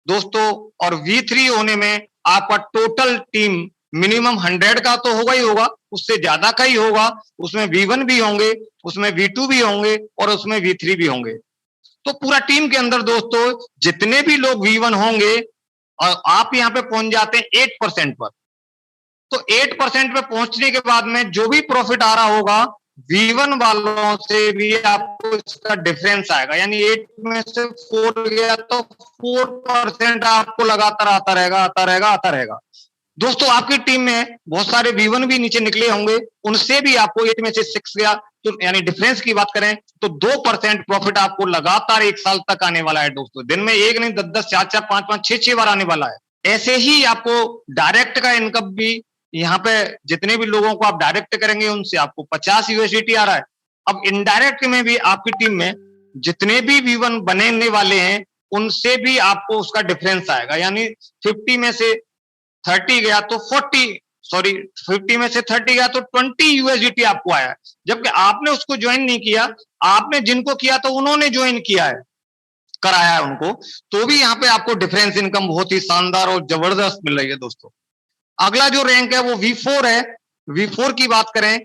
दोस्तों। और V3 होने में आपका टोटल टीम मिनिमम 100 का तो होगा ही होगा, उससे ज्यादा का ही होगा। उसमें V1 भी होंगे, उसमें V2 भी होंगे और उसमें V3 भी होंगे। तो पूरा टीम के अंदर दोस्तों जितने भी लोग V1 होंगे और आप यहाँ पे पहुंच जाते हैं 8% पर। तो 8% पे पहुंचने के बाद में जो भी प्रॉफिट आ रहा होगा V1 वालों से भी आपको इसका डिफरेंस आएगा, यानी 8 में से 4 गया तो 4% आपको लगातार आता रहेगा, आता रहेगा, आता रहेगा। दोस्तों आपकी टीम में बहुत सारे V1 भी नीचे निकले होंगे, उनसे भी आपको 8 में से 6 गया, तो यानी डिफरेंस की बात करें तो 2% प्रॉफिट आपको लगातार 1 साल तक आने वाला है दोस्तों। दिन में एक नहीं 10-10, 4-4, 5-5, 6-6 बार आने वाला है। ऐसे ही आपको डायरेक्ट का इनकम भी यहाँ पे जितने भी लोगों को आप डायरेक्ट करेंगे उनसे आपको 50 USDT आ रहा है। अब इनडायरेक्ट में भी आपकी टीम में जितने भी V1 बनने वाले हैं उनसे भी आपको उसका डिफरेंस आएगा, यानी 50 में से 30 गया तो 50 में से 30 गया तो 20 USDT आपको आया, जबकि आपने उसको ज्वाइन नहीं किया, आपने जिनको किया तो उन्होंने ज्वाइन किया है, कराया है उनको, तो भी यहाँ पे आपको डिफरेंस इनकम बहुत ही शानदार और जबरदस्त मिल रही है दोस्तों। अगला जो रैंक है वो V4 है। V4 की बात करें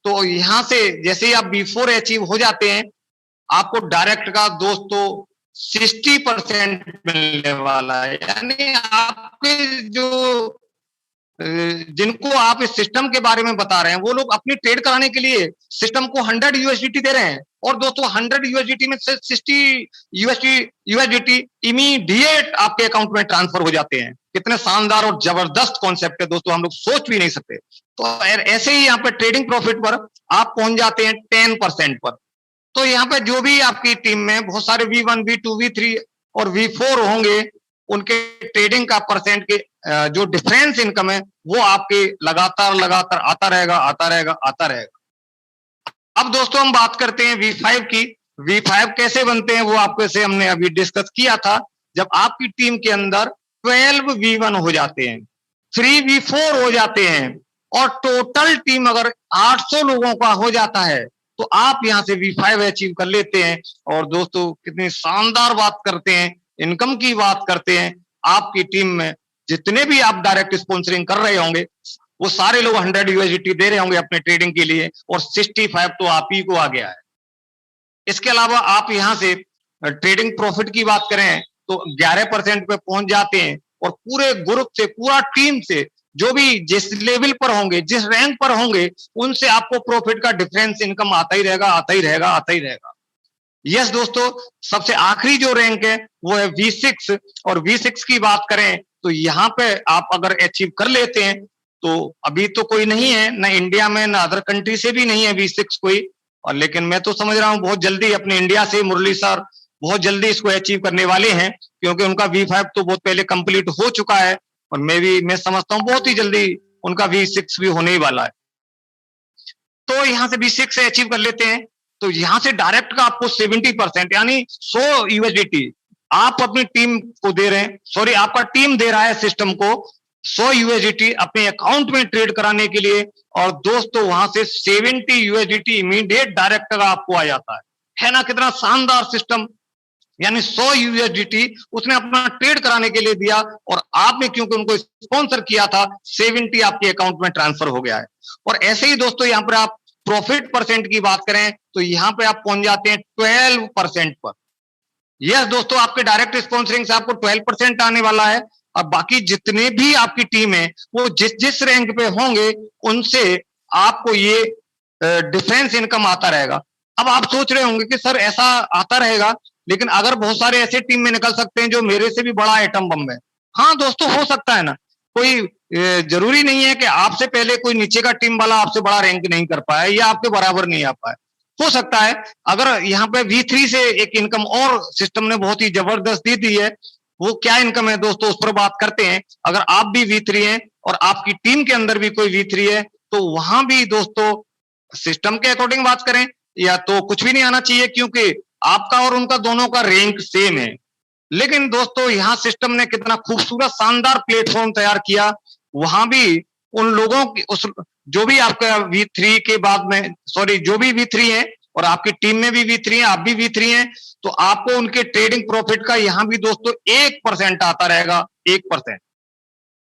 तो यहां से जैसे ही आप V4 अचीव हो जाते हैं आपको डायरेक्ट का दोस्तों 60% मिलने वाला है, यानी आपके जो जिनको आप इस सिस्टम के बारे में बता रहे हैं वो लोग अपनी ट्रेड कराने के लिए सिस्टम को 100 USDT दे रहे हैं, और दोस्तों 100 USDT में से 60 USDT इमीडिएट आपके अकाउंट में ट्रांसफर हो जाते हैं। कितने शानदार और जबरदस्त कॉन्सेप्ट है दोस्तों, हम लोग सोच भी नहीं सकते। तो ऐसे ही यहाँ पे ट्रेडिंग प्रॉफिट पर आप पहुंच जाते हैं 10% पर। तो यहाँ पे जो भी आपकी टीम में बहुत सारे V1, V2, V3 और V4 होंगे, उनके ट्रेडिंग का परसेंट के जो डिफरेंस इनकम है वो आपके लगातार लगातार आता रहेगा, आता रहेगा, आता रहेगा। अब दोस्तों हम बात करते हैं V5 की। V5 कैसे बनते हैं वो आपको से हमने अभी डिस्कस किया था। जब आपकी टीम के अंदर 12 V1 हो जाते हैं, 3 V4 हो जाते हैं और टोटल टीम अगर 800 लोगों का हो जाता है तो आप यहां से V5 अचीव कर लेते हैं। और दोस्तों कितनी शानदार बात करते हैं, इनकम की बात करते हैं। आपकी टीम में जितने भी आप डायरेक्ट स्पॉन्सरिंग कर रहे होंगे वो सारे लोग 100 USDT दे रहे होंगे अपने ट्रेडिंग के लिए, और 65 तो आप ही को आ गया है। इसके अलावा आप यहां से ट्रेडिंग प्रॉफिट की बात करें तो 11% पे पहुंच जाते हैं, और पूरे ग्रुप से, पूरा टीम से जो भी जिस लेवल पर होंगे, जिस रैंक पर होंगे, उनसे आपको प्रॉफिट का डिफरेंस इनकम आता ही रहेगा, आता ही रहेगा, आता ही रहेगा। यस दोस्तों, सबसे आखिरी जो रैंक है वो है V6, और V6 की बात करें तो यहाँ पे आप अगर अचीव कर लेते हैं तो अभी तो कोई नहीं है, ना इंडिया में ना अदर कंट्री से भी नहीं है V6 कोई, और लेकिन मैं तो समझ रहा हूँ बहुत जल्दी अपने इंडिया से मुरली सर बहुत जल्दी इसको अचीव करने वाले हैं, क्योंकि उनका V5 तो बहुत पहले कंप्लीट हो चुका है, और मैं समझता हूँ बहुत ही जल्दी उनका V6 भी होने ही वाला है। तो यहाँ से V6 से अचीव कर लेते हैं तो यहाँ से डायरेक्ट का आपको 70% यानी 100 USDT आप अपनी टीम को दे रहे हैं, सॉरी आपका टीम दे रहा है सिस्टम को 100 USDT अपने अकाउंट में ट्रेड कराने के लिए, और दोस्तों वहां से 70 USDT इमीडिएट डायरेक्ट का आपको आ जाता है ना। कितना शानदार सिस्टम, यानी 100 USDT उसने अपना ट्रेड कराने के लिए दिया, और आपने क्योंकि उनको स्पॉन्सर किया था 70 आपके अकाउंट में ट्रांसफर हो गया है। और ऐसे ही दोस्तों यहाँ पर आप प्रॉफिट परसेंट की बात करें तो यहाँ पे आप पहुंच जाते हैं 12% पर। यस दोस्तों, आपके डायरेक्ट स्पॉन्सरिंग से आपको 12% आने वाला है। अब बाकी जितने भी आपकी टीम है वो जिस जिस रैंक पे होंगे उनसे आपको ये डिफरेंस इनकम आता रहेगा। अब आप सोच रहे होंगे कि सर ऐसा आता रहेगा, लेकिन अगर बहुत सारे ऐसे टीम में निकल सकते हैं जो मेरे से भी बड़ा आइटम बम है। हाँ दोस्तों, हो सकता है ना, कोई जरूरी नहीं है कि आपसे पहले कोई नीचे का टीम वाला आपसे बड़ा रैंक नहीं कर पाया या आपके बराबर नहीं आ पाया, हो सकता है। अगर यहाँ पे V3 से एक इनकम और सिस्टम ने बहुत ही जबरदस्त दे दी है, वो क्या इनकम है दोस्तों उस पर बात करते हैं। अगर आप भी V3 हैं और आपकी टीम के अंदर भी कोई V3 है तो वहां भी दोस्तों सिस्टम के अकॉर्डिंग बात करें या तो कुछ भी नहीं आना चाहिए, क्योंकि आपका और उनका दोनों का रैंक सेम है। लेकिन दोस्तों यहाँ सिस्टम ने कितना खूबसूरत शानदार प्लेटफॉर्म तैयार किया, वहां भी उन लोगों की उस जो भी आपका V3 के बाद में सॉरी जो भी V3 है और आपकी टीम में भी V3 है, आप भी V3 हैं, तो आपको उनके ट्रेडिंग प्रॉफिट का यहाँ भी दोस्तों 1% आता रहेगा, 1%।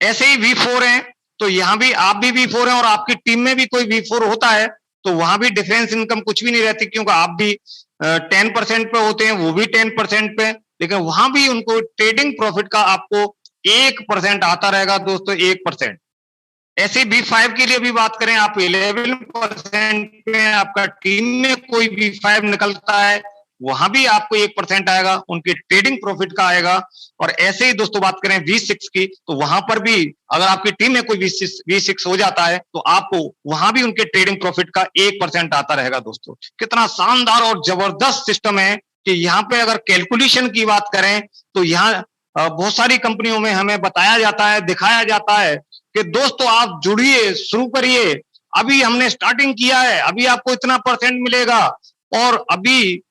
ऐसे ही V4 है तो यहाँ भी आप भी V4 हैं और आपकी टीम में भी कोई V4 होता है तो वहां भी डिफरेंस इनकम कुछ भी नहीं रहती, क्योंकि आप भी 10% पे होते हैं, वो भी 10% पे, लेकिन वहां भी उनको ट्रेडिंग प्रॉफिट का आपको 1% आता रहेगा दोस्तों, 1%। ऐसे B5 के लिए भी बात करें, आप 11% में आपका टीम में कोई B5 निकलता है, वहां भी आपको 1% आएगा, उनके ट्रेडिंग प्रॉफिट का आएगा। और ऐसे ही दोस्तों बात करें V6 की, तो वहां पर भी अगर आपकी टीम में कोई V6 हो जाता है तो आपको वहां भी उनके ट्रेडिंग प्रॉफिट का 1% आता रहेगा दोस्तों। कितना शानदार और जबरदस्त सिस्टम है कि यहाँ पे अगर कैलकुलेशन की बात करें तो यहाँ बहुत सारी कंपनियों में हमें बताया जाता है, दिखाया जाता है कि दोस्तों आप जुड़िए, शुरू करिए, अभी हमने स्टार्टिंग किया है, अभी आपको इतना % मिलेगा, और अभी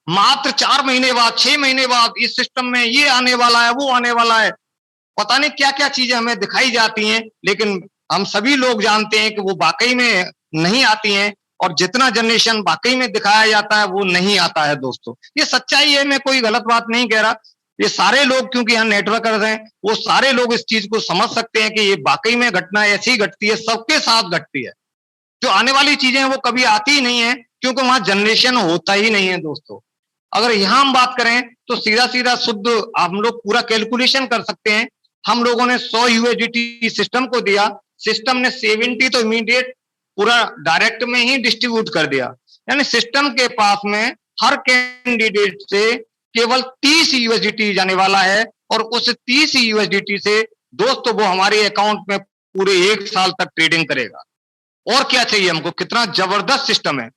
मात्र 4 महीने बाद, 6 महीने बाद इस सिस्टम में ये आने वाला है, वो आने वाला है। पता नहीं क्या क्या चीजें हमें दिखाई जाती हैं, लेकिन हम सभी लोग जानते हैं कि वो वाकई में नहीं आती हैं, और जितना जनरेशन वाकई में दिखाया जाता है वो नहीं आता है दोस्तों। ये सच्चाई है, मैं कोई गलत बात नहीं कह रहा। ये सारे लोग, क्योंकि यहाँ नेटवर्कर हैं, वो सारे लोग इस चीज को समझ सकते हैं कि ये वाकई में घटना ऐसी ही घटती है, सबके साथ घटती है। जो आने वाली चीजें हैं वो कभी आती ही नहीं है, क्योंकि वहां जनरेशन होता ही नहीं है दोस्तों। अगर यहाँ हम बात करें तो सीधा सीधा शुद्ध हम लोग पूरा कैलकुलेशन कर सकते हैं। हम लोगों ने 100 USDT सिस्टम को दिया, सिस्टम ने 70 तो इमीडिएट पूरा डायरेक्ट में ही डिस्ट्रीब्यूट कर दिया, यानी सिस्टम के पास में हर कैंडिडेट से केवल 30 USDT जाने वाला है, और उस 30 USDT से दोस्तों वो हमारे अकाउंट में पूरे 1 साल तक ट्रेडिंग करेगा। और क्या चाहिए हमको, कितना जबरदस्त सिस्टम है।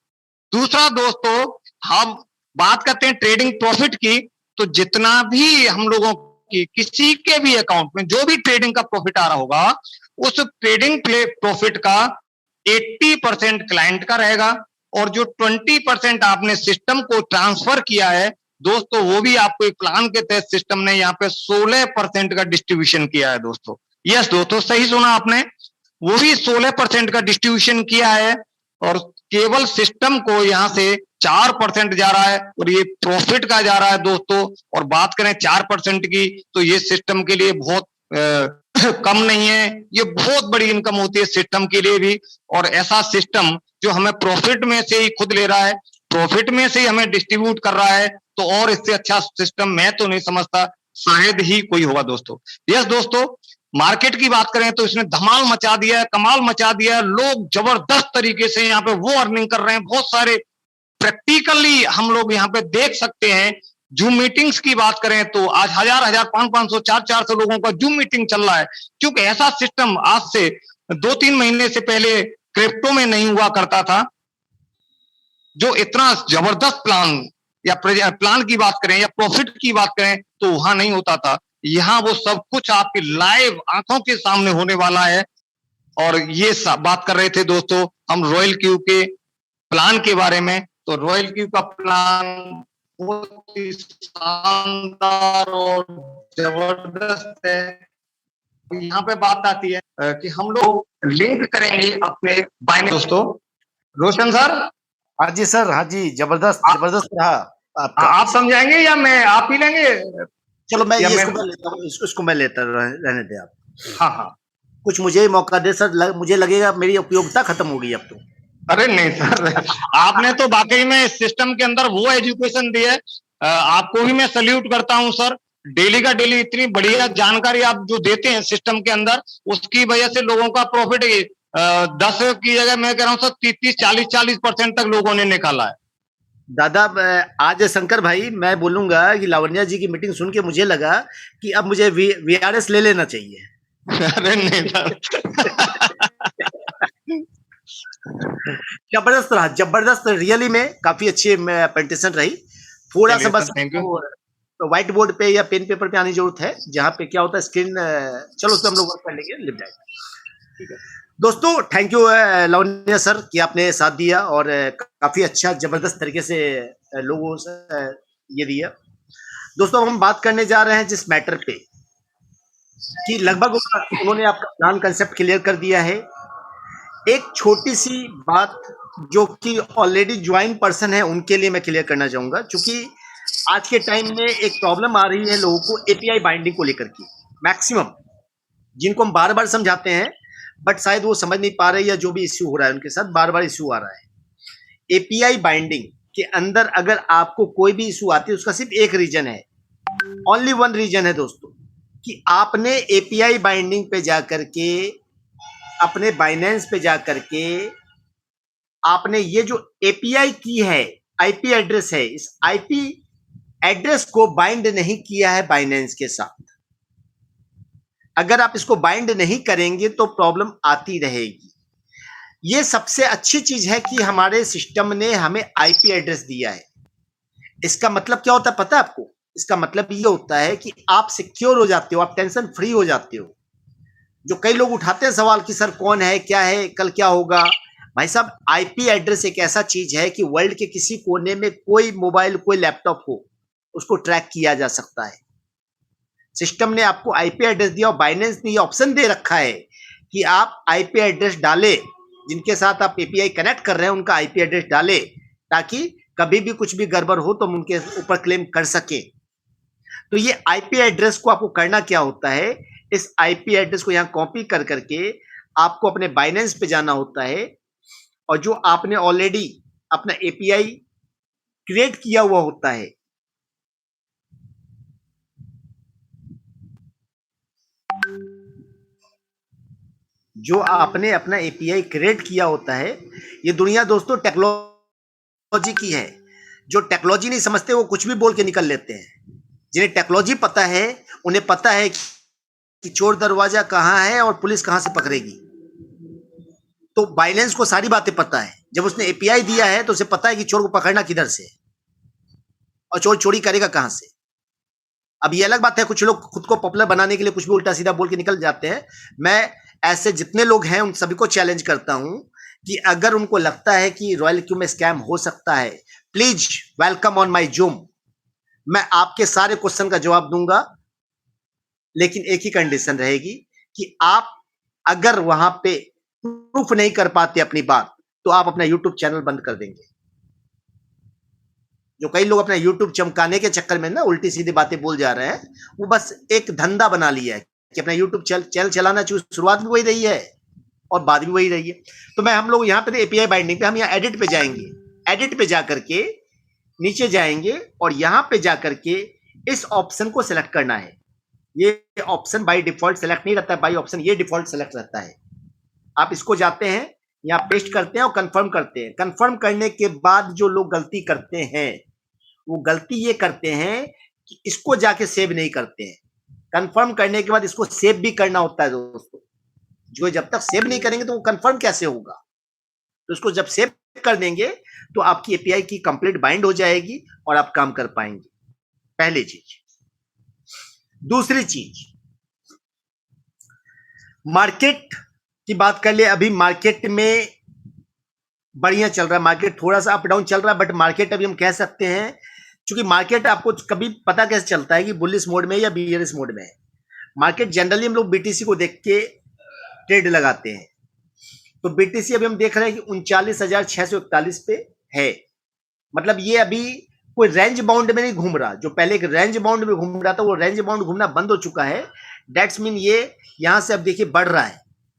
दूसरा दोस्तों, हम बात करते हैं ट्रेडिंग प्रॉफिट की, तो जितना भी हम लोगों की किसी के भी अकाउंट में जो भी ट्रेडिंग का प्रॉफिट आ रहा होगा, उस ट्रेडिंग प्रॉफिट का 80% क्लाइंट का रहेगा, और जो 20% आपने सिस्टम को ट्रांसफर किया है दोस्तों, वो भी आपको एक प्लान के तहत सिस्टम ने यहाँ पे 16% का डिस्ट्रीब्यूशन किया है दोस्तों। यस दोस्तों, सही सुना आपने, वो भी 16% का डिस्ट्रीब्यूशन किया है, और केवल सिस्टम को यहाँ से 4% जा रहा है, और ये प्रॉफिट का जा रहा है दोस्तों। और बात करें 4% की, तो ये सिस्टम के लिए बहुत कम नहीं है, ये बहुत बड़ी इनकम होती है सिस्टम के लिए भी। और ऐसा सिस्टम जो हमें प्रॉफिट में से ही खुद ले रहा है, प्रॉफिट में से ही हमें डिस्ट्रीब्यूट कर रहा है, तो और इससे अच्छा सिस्टम मैं तो नहीं समझता, शायद ही कोई होगा दोस्तों। यस दोस्तों, मार्केट की बात करें तो इसने धमाल मचा दिया है, कमाल मचा दिया है। लोग जबरदस्त तरीके से यहाँ पे वो अर्निंग कर रहे हैं, बहुत सारे प्रैक्टिकली हम लोग यहाँ पे देख सकते हैं। जूम मीटिंग्स की बात करें तो आज 1000, 500, 400 लोगों का जूम मीटिंग चल रहा है, क्योंकि ऐसा सिस्टम आज से 2-3 महीने से पहले क्रिप्टो में नहीं हुआ करता था। जो इतना जबरदस्त प्लान या प्लान की बात करें या प्रॉफिट की बात करें तो वहां नहीं होता था। यहाँ वो सब कुछ आपकी लाइव आंखों के सामने होने वाला है। और ये बात कर रहे थे दोस्तों हम रॉयल क्यू के प्लान के बारे में, तो रॉयल क्यू का प्लान बहुत ही शानदार और जबरदस्त है। यहाँ पे बात आती है कि हम लोग लिंक करेंगे अपने बाइनेंस दोस्तों। रोशन सर। हाँ जी सर, हाँ जी, जबरदस्त जबरदस्त रहा आपका। आप समझाएंगे या मैं आप ही लेंगे? चलो मैं इसको लेता हूँ, इसको मैं लेता रहने दे आप। हाँ हाँ, कुछ मुझे ही मौका दे सर, मुझे लगेगा मेरी उपयोगिता खत्म हो गई अब तो। अरे नहीं सर, आपने तो वाकई में इस सिस्टम के अंदर वो एजुकेशन दी है, आपको भी मैं सल्यूट करता हूं सर। डेली का डेली इतनी बढ़िया जानकारी आप जो देते हैं सिस्टम के अंदर, उसकी वजह से लोगों का प्रॉफिट 10 की जगह मैं कह रहा हूँ सर 30-40% तक लोगों ने निकाला है। दादा आज शंकर भाई मैं बोलूंगा कि लावण्या जी की मीटिंग सुन के मुझे लगा कि अब मुझे VRS ले लेना चाहिए। अरे नहीं सर। जबरदस्त रहा, जबरदस्त, रियली में काफी अच्छी प्रेजेंटेशन रही। थोड़ा सा बस तो व्हाइट बोर्ड पे या पेन पेपर पे आने की जरूरत है, जहाँ पे क्या होता है स्क्रीन, चलो उस पर हम लोग वर्क कर लेंगे, लिख जाएगा। ठीक है दोस्तों, थैंक यू लावण्या सर कि आपने साथ दिया और काफी अच्छा जबरदस्त तरीके से लोगों से ये दिया। दोस्तों हम बात करने जा रहे हैं जिस मैटर पे कि लगभग उन्होंने आपका प्लान कंसेप्ट क्लियर कर दिया है। एक छोटी सी बात जो कि ऑलरेडी ज्वाइन पर्सन है उनके लिए मैं क्लियर करना चाहूंगा, क्योंकि आज के टाइम में एक प्रॉब्लम आ रही है लोगों को API बाइंडिंग को लेकर के। मैक्सिमम जिनको हम बार बार समझाते हैं बट शायद वो समझ नहीं पा रहे, या जो भी इश्यू हो रहा है उनके साथ बार बार इश्यू आ रहा है। API बाइंडिंग के अंदर अगर आपको कोई भी इशू आती है, उसका सिर्फ एक रीजन है, ओनली वन रीजन है दोस्तों, कि आपने एपीआई बाइंडिंग पे जाकर के, अपने बाइनेंस पे जाकर के आपने ये जो एपीआई की है, आईपी एड्रेस है, इस आईपी एड्रेस को बाइंड नहीं किया है बाइनेंस के साथ। अगर आप इसको बाइंड नहीं करेंगे तो प्रॉब्लम आती रहेगी। ये सबसे अच्छी चीज है कि हमारे सिस्टम ने हमें आईपी एड्रेस दिया है। इसका मतलब क्या होता है पता है आपको? इसका मतलब ये होता है कि आप सिक्योर हो जाते हो, आप टेंशन फ्री हो जाते हो। जो कई लोग उठाते हैं सवाल कि सर कौन है, क्या है, कल क्या होगा। भाई साहब, आईपी एड्रेस एक ऐसा चीज है कि वर्ल्ड के किसी कोने में कोई मोबाइल, कोई लैपटॉप हो, उसको ट्रैक किया जा सकता है। सिस्टम ने आपको आईपी एड्रेस दिया और बाइनेंस ने ये ऑप्शन दे रखा है कि आप आईपी एड्रेस डालें, जिनके साथ आप एपीआई कनेक्ट कर रहे हैं उनका आईपी एड्रेस डालें, ताकि कभी भी कुछ भी गड़बड़ हो तो हम उनके ऊपर क्लेम कर सके। तो ये आईपी एड्रेस को आपको करना क्या होता है, इस आईपी एड्रेस को यहां कॉपी कर करके आपको अपने बाइनेंस पे जाना होता है, और जो आपने ऑलरेडी अपना एपीआई क्रिएट किया हुआ होता है, जो आपने अपना एपीआई क्रिएट किया होता है, ये दुनिया दोस्तों टेक्नोलॉजी की है। जो टेक्नोलॉजी नहीं समझते वो कुछ भी बोल के निकल लेते हैं। जिन्हें टेक्नोलॉजी पता है उन्हें पता है कि चोर दरवाजा कहां है और पुलिस कहां से पकड़ेगी। तो बाइनेंस को सारी बातें पता है। जब उसने एपीआई दिया है तो उसे पता है कि चोर को पकड़ना किधर से और चोर चोरी करेगा कहां से। अब ये अलग बात है, कुछ लोग खुद को पॉपुलर बनाने के लिए कुछ भी उल्टा सीधा बोल के निकल जाते हैं। मैं ऐसे जितने लोग हैं उन सभी को चैलेंज करता हूं कि अगर उनको लगता है कि रॉयल क्यू में स्कैम हो सकता है, please welcome on my zoom. मैं आपके सारे क्वेश्चन का जवाब दूंगा, लेकिन एक ही कंडीशन रहेगी कि आप अगर वहां पे प्रूफ नहीं कर पाते अपनी बात, तो आप अपना यूट्यूब चैनल बंद कर देंगे। जो कई लोग अपना यूट्यूब चमकाने के चक्कर में ना उल्टी सीधी बातें बोल जा रहे हैं, वो बस एक धंधा बना लिया है कि अपना यूट्यूब चैनल चलाना चाहिए। शुरुआत भी वही रही है और बाद भी वही रही है। तो मैं हम लोग यहाँ पे एपीआई बाइंडिंग पे, हम यहाँ एडिट पे जाएंगे। एडिट पे जाकर के नीचे जाएंगे और यहाँ पे जाकर के इस ऑप्शन को सिलेक्ट करना है। ये ऑप्शन बाय डिफॉल्ट सिलेक्ट नहीं रहता है, बाय ऑप्शन ये डिफॉल्ट सिलेक्ट रहता है। आप इसको जाते हैं, यहाँ पेस्ट करते हैं और कंफर्म करते हैं। कंफर्म करने के बाद जो लोग गलती करते हैं वो गलती ये करते हैं कि इसको जाके सेव नहीं करते हैं। कंफर्म करने के बाद इसको सेव भी करना होता है दोस्तों। जो जब तक सेव नहीं करेंगे तो वो कंफर्म कैसे होगा। तो इसको जब सेव कर देंगे तो आपकी एपीआई की कंप्लीट बाइंड हो जाएगी और आप काम कर पाएंगे। पहली चीज। दूसरी चीज, मार्केट की बात कर ले। अभी मार्केट में बढ़िया चल रहा है, मार्केट थोड़ा सा अप डाउन चल रहा है, बट मार्केट अभी हम कह सकते हैं, क्योंकि मार्केट आपको कभी पता कैसे चलता है कि बुलिश मोड में या बियरिश मोड में है। मार्केट जनरली हम लोग बीटीसी को देख के ट्रेड लगाते हैं। तो बीटीसी अभी हम देख रहे हैं कि 39,641 पे है। मतलब ये अभी कोई रेंज बाउंड में नहीं घूम रहा। जो पहले एक रेंज बाउंड में घूम रहा था वो रेंज बाउंड घूमना बंद हो चुका है। दैट्स मीन ये यहां से अब देखिए बढ़ रहा है,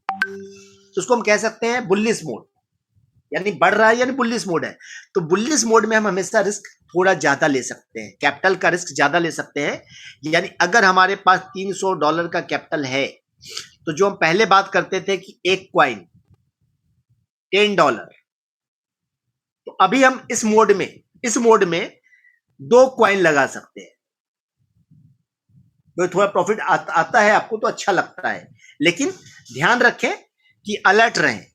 तो उसको हम कह सकते हैं बुलिश मोड, यानी बढ़ रहा है, यानी बुलिश मोड है। तो बुलिश मोड में हम हमेशा रिस्क थोड़ा ज्यादा ले सकते हैं, कैपिटल का रिस्क ज्यादा ले सकते हैं। यानी अगर हमारे पास $300 का कैपिटल है, तो जो हम पहले बात करते थे कि एक क्वाइन $10, तो अभी हम इस मोड में 2 क्वाइन लगा सकते हैं। तो थोड़ा प्रॉफिट आता है आपको तो अच्छा लगता है, लेकिन ध्यान रखें कि अलर्ट रहें।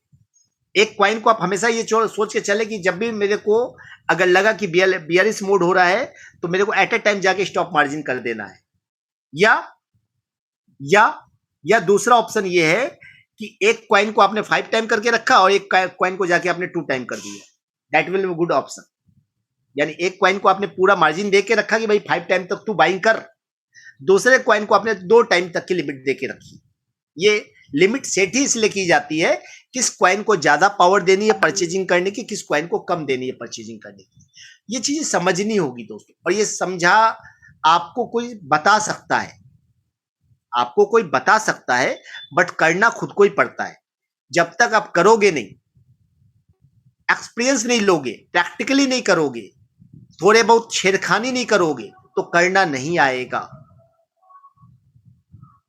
एक क्वाइन को आप हमेशा ये सोच के चले कि जब भी मेरे को अगर लगा कि बियरिश मोड हो रहा है तो मेरे को एट ए टाइम जाके स्टॉप मार्जिन कर देना है। या दूसरा ऑप्शन ये है कि एक क्वाइन को आपने 5 टाइम करके रखा और एक क्वाइन को जाके आपने 2 टाइम कर दिया। That will be good option. यानी एक क्वाइन को आपने पूरा मार्जिन दे के रखा कि भाई 5 टाइम तक तू बाइंग कर, दूसरे क्वाइन को आपने 2 टाइम तक की लिमिट दे के रखी। ये लिमिट सेट ही इसलिए की जाती है किस क्वाइन को ज्यादा पावर देनी है परचेजिंग करने की, किस क्वाइन को कम देनी है परचेजिंग करने की। ये चीजें समझनी होगी दोस्तों, और ये समझा आपको कोई बता सकता है, बट करना खुद को ही पड़ता है। जब तक आप करोगे नहीं, एक्सपीरियंस नहीं लोगे, प्रैक्टिकली नहीं करोगे, थोड़े बहुत छेड़खानी नहीं करोगे तो करना नहीं आएगा।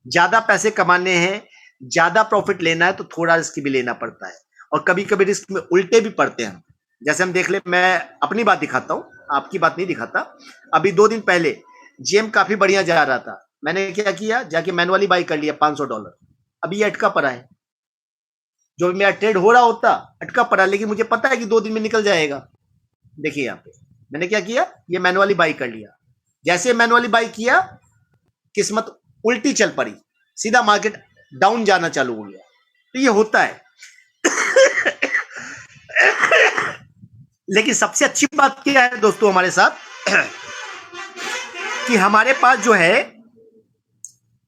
ज्यादा पैसे कमाने हैं, ज्यादा प्रॉफिट लेना है तो थोड़ा रिस्क भी लेना पड़ता है, और कभी कभी रिस्क में उल्टे भी पड़ते हैं। जैसे हम देख ले, मैं अपनी बात दिखाता हूं, आपकी बात नहीं दिखाता। अभी 2 दिन पहले जेम काफी बढ़िया जा रहा था, मैंने क्या किया, जाके मैनुअली बाई कर लिया $500। अभी ये अटका पड़ा है, जो मेरा ट्रेड हो रहा होता अटका पड़ा, लेकिन मुझे पता है कि 2 दिन में निकल जाएगा। देखिए यहाँ पे मैंने क्या किया, ये मैनुअली बाई कर लिया। जैसे मैनुअली बाई किया, किस्मत उल्टी चल पड़ी, सीधा मार्केट डाउन जाना चालू हो गया। तो ये होता है। लेकिन सबसे अच्छी बात क्या है दोस्तों हमारे साथ, कि हमारे पास जो है,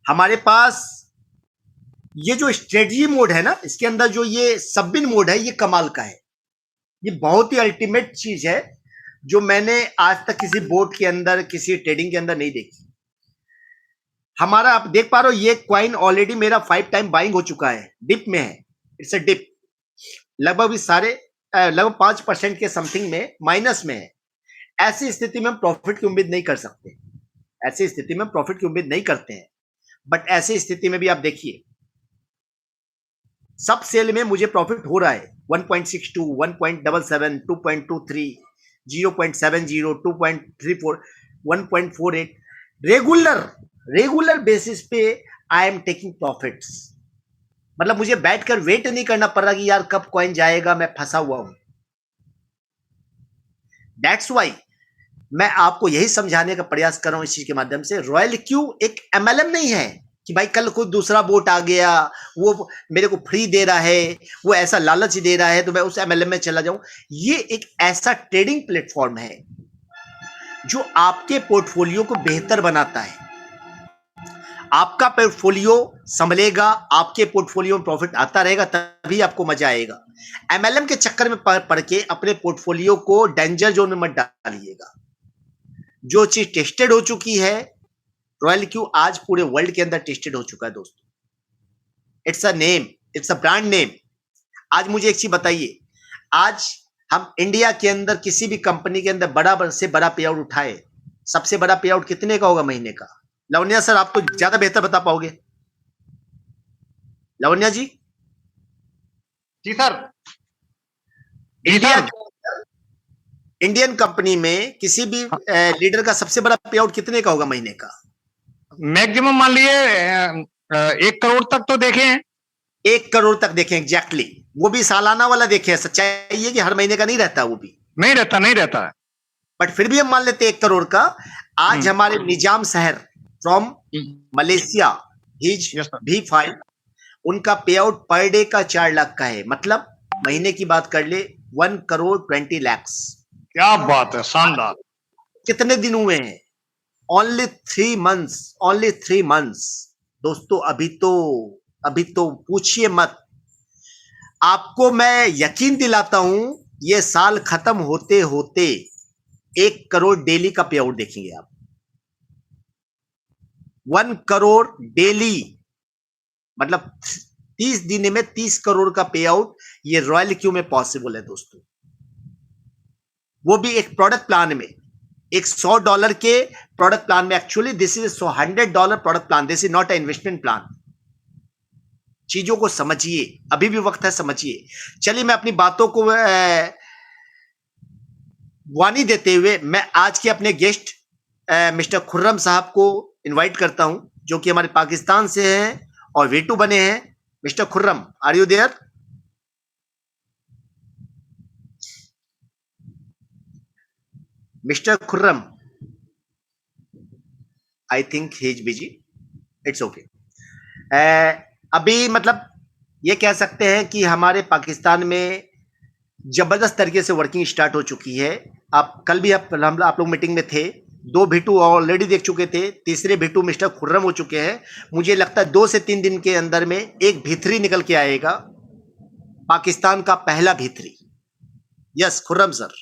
हमारे पास ये जो स्ट्रेटजी मोड है ना, इसके अंदर जो ये सबबिन मोड है, ये कमाल का है। ये बहुत ही अल्टीमेट चीज है, जो मैंने आज तक किसी बोर्ड के अंदर, किसी ट्रेडिंग के अंदर नहीं देखी। हमारा आप देख पा रहे हो, ये क्वाइन ऑलरेडी मेरा 5 टाइम बाइंग हो चुका है, डिप में है, इट्स अ डिप। लगभग इस सारे लगभग 5% के समथिंग में माइनस में है। ऐसी स्थिति में हम प्रॉफिट की उम्मीद नहीं कर सकते, ऐसी स्थिति में प्रॉफिट की उम्मीद नहीं करते हैं। बट ऐसी स्थिति में भी आप देखिए, सब सेल में मुझे प्रॉफिट हो रहा है। 1.62, 1.77, 2.23, 0.70, 2.34, 1.48, रेगुलर बेसिस पे आई एम टेकिंग प्रॉफिट्स। मतलब मुझे बैठकर वेट नहीं करना पड़ रहा कि यार कब कॉइन जाएगा, मैं फंसा हुआ हूं। दैट्स वाई मैं आपको यही समझाने का प्रयास कर रहा हूं इस चीज के माध्यम से। रॉयल क्यू एक एमएलएम नहीं है कि भाई कल कोई दूसरा बोट आ गया, वो मेरे को फ्री दे रहा है, वो ऐसा लालच दे रहा है तो मैं उस एमएलएम में चला जाऊं। ये एक ऐसा ट्रेडिंग प्लेटफॉर्म है जो आपके पोर्टफोलियो को बेहतर बनाता है। आपका पोर्टफोलियो संभलेगा, आपके पोर्टफोलियो में प्रॉफिट आता रहेगा, तभी आपको मजा आएगा। एमएलएम के चक्कर में पड़ के अपने पोर्टफोलियो को डेंजर जोन में मत डालिएगा। जो चीज टेस्टेड हो चुकी है, रॉयल क्यू आज पूरे वर्ल्ड के अंदर टेस्टेड हो चुका है दोस्तों। It's a name, it's a brand name. आज मुझे एक चीज बताइए, आज हम इंडिया के अंदर किसी भी कंपनी के अंदर बड़ा से बड़ा पे आउट उठाए, सबसे बड़ा पे आउट कितने का होगा महीने का? लवन्या सर, आप तो ज्यादा बेहतर बता पाओगे। लवन्या जी। जी सर। इंडिया इंडियन कंपनी में किसी भी लीडर का सबसे बड़ा पे आउट कितने का होगा महीने का? मैक्सिमम मान लिए 1 करोड़ तक तो देखे हैं। 1 करोड़ तक देखें एग्जैक्टली। वो भी सालाना वाला देखे। सच्चाई है कि हर महीने का नहीं रहता, वो भी नहीं रहता है। बट फिर भी हम मान लेते 1 करोड़ का। आज हमारे निजाम शहर फ्रॉम मलेशिया, हिज V5, उनका पे आउट पर डे का 4 लाख का है। मतलब महीने की बात कर ले, 1,20,00,000। क्या बात है, शानदार। कितने दिन हुए हैं? ओनली 3 मंथ्स, ओनली 3 मंथ्स दोस्तों। अभी तो पूछिए मत। आपको मैं यकीन दिलाता हूं, ये साल खत्म होते होते 1 करोड़ डेली का पे आउट देखेंगे आप। 1 करोड़ डेली, मतलब 30 दिन में 30 करोड़ का पे आउट, ये रॉयल क्यू में पॉसिबल है दोस्तों। वो भी एक प्रोडक्ट प्लान में, एक $100 के प्रोडक्ट प्लान में। Actually this is $100 product plan, this is not a investment plan. चीजों को समझिए, अभी भी वक्त है, समझिए। चलिए, मैं अपनी बातों को वानी देते हुए मैं आज के अपने गेस्ट मिस्टर खुर्रम साहब को इनवाइट करता हूं, जो कि हमारे पाकिस्तान से हैं और V2 बने हैं। Mister Khurram, are you there? Mister Khurram, I think he is busy, it's okay. अभी मतलब ये कह सकते हैं कि हमारे पाकिस्तान में जबरदस्त तरीके से वर्किंग स्टार्ट हो चुकी है। आप कल भी आप लोग मीटिंग में थे। 2 V2 ऑलरेडी देख चुके थे, तीसरे V2 मिस्टर खुर्रम हो चुके हैं। मुझे लगता है 2 से 3 दिन के अंदर में एक V3 निकल के आएगा, पाकिस्तान का पहला V3। Yes Khurram sir,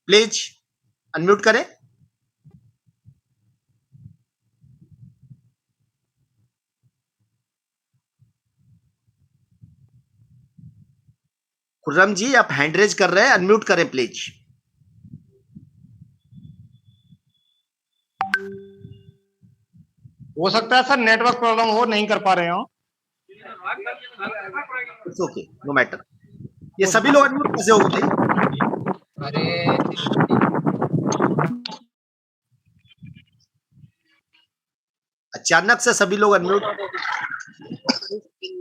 please unmute करें। खुर्रम जी आप हैंड रेज कर रहे हैं, अनम्यूट करें प्लीज। हो सकता है सर नेटवर्क प्रॉब्लम हो, नहीं कर पा रहे हो। It's okay, no matter. ये सभी लोग अनम्यूट कैसे हो गए? अचानक से सभी लोग अनम्यूट।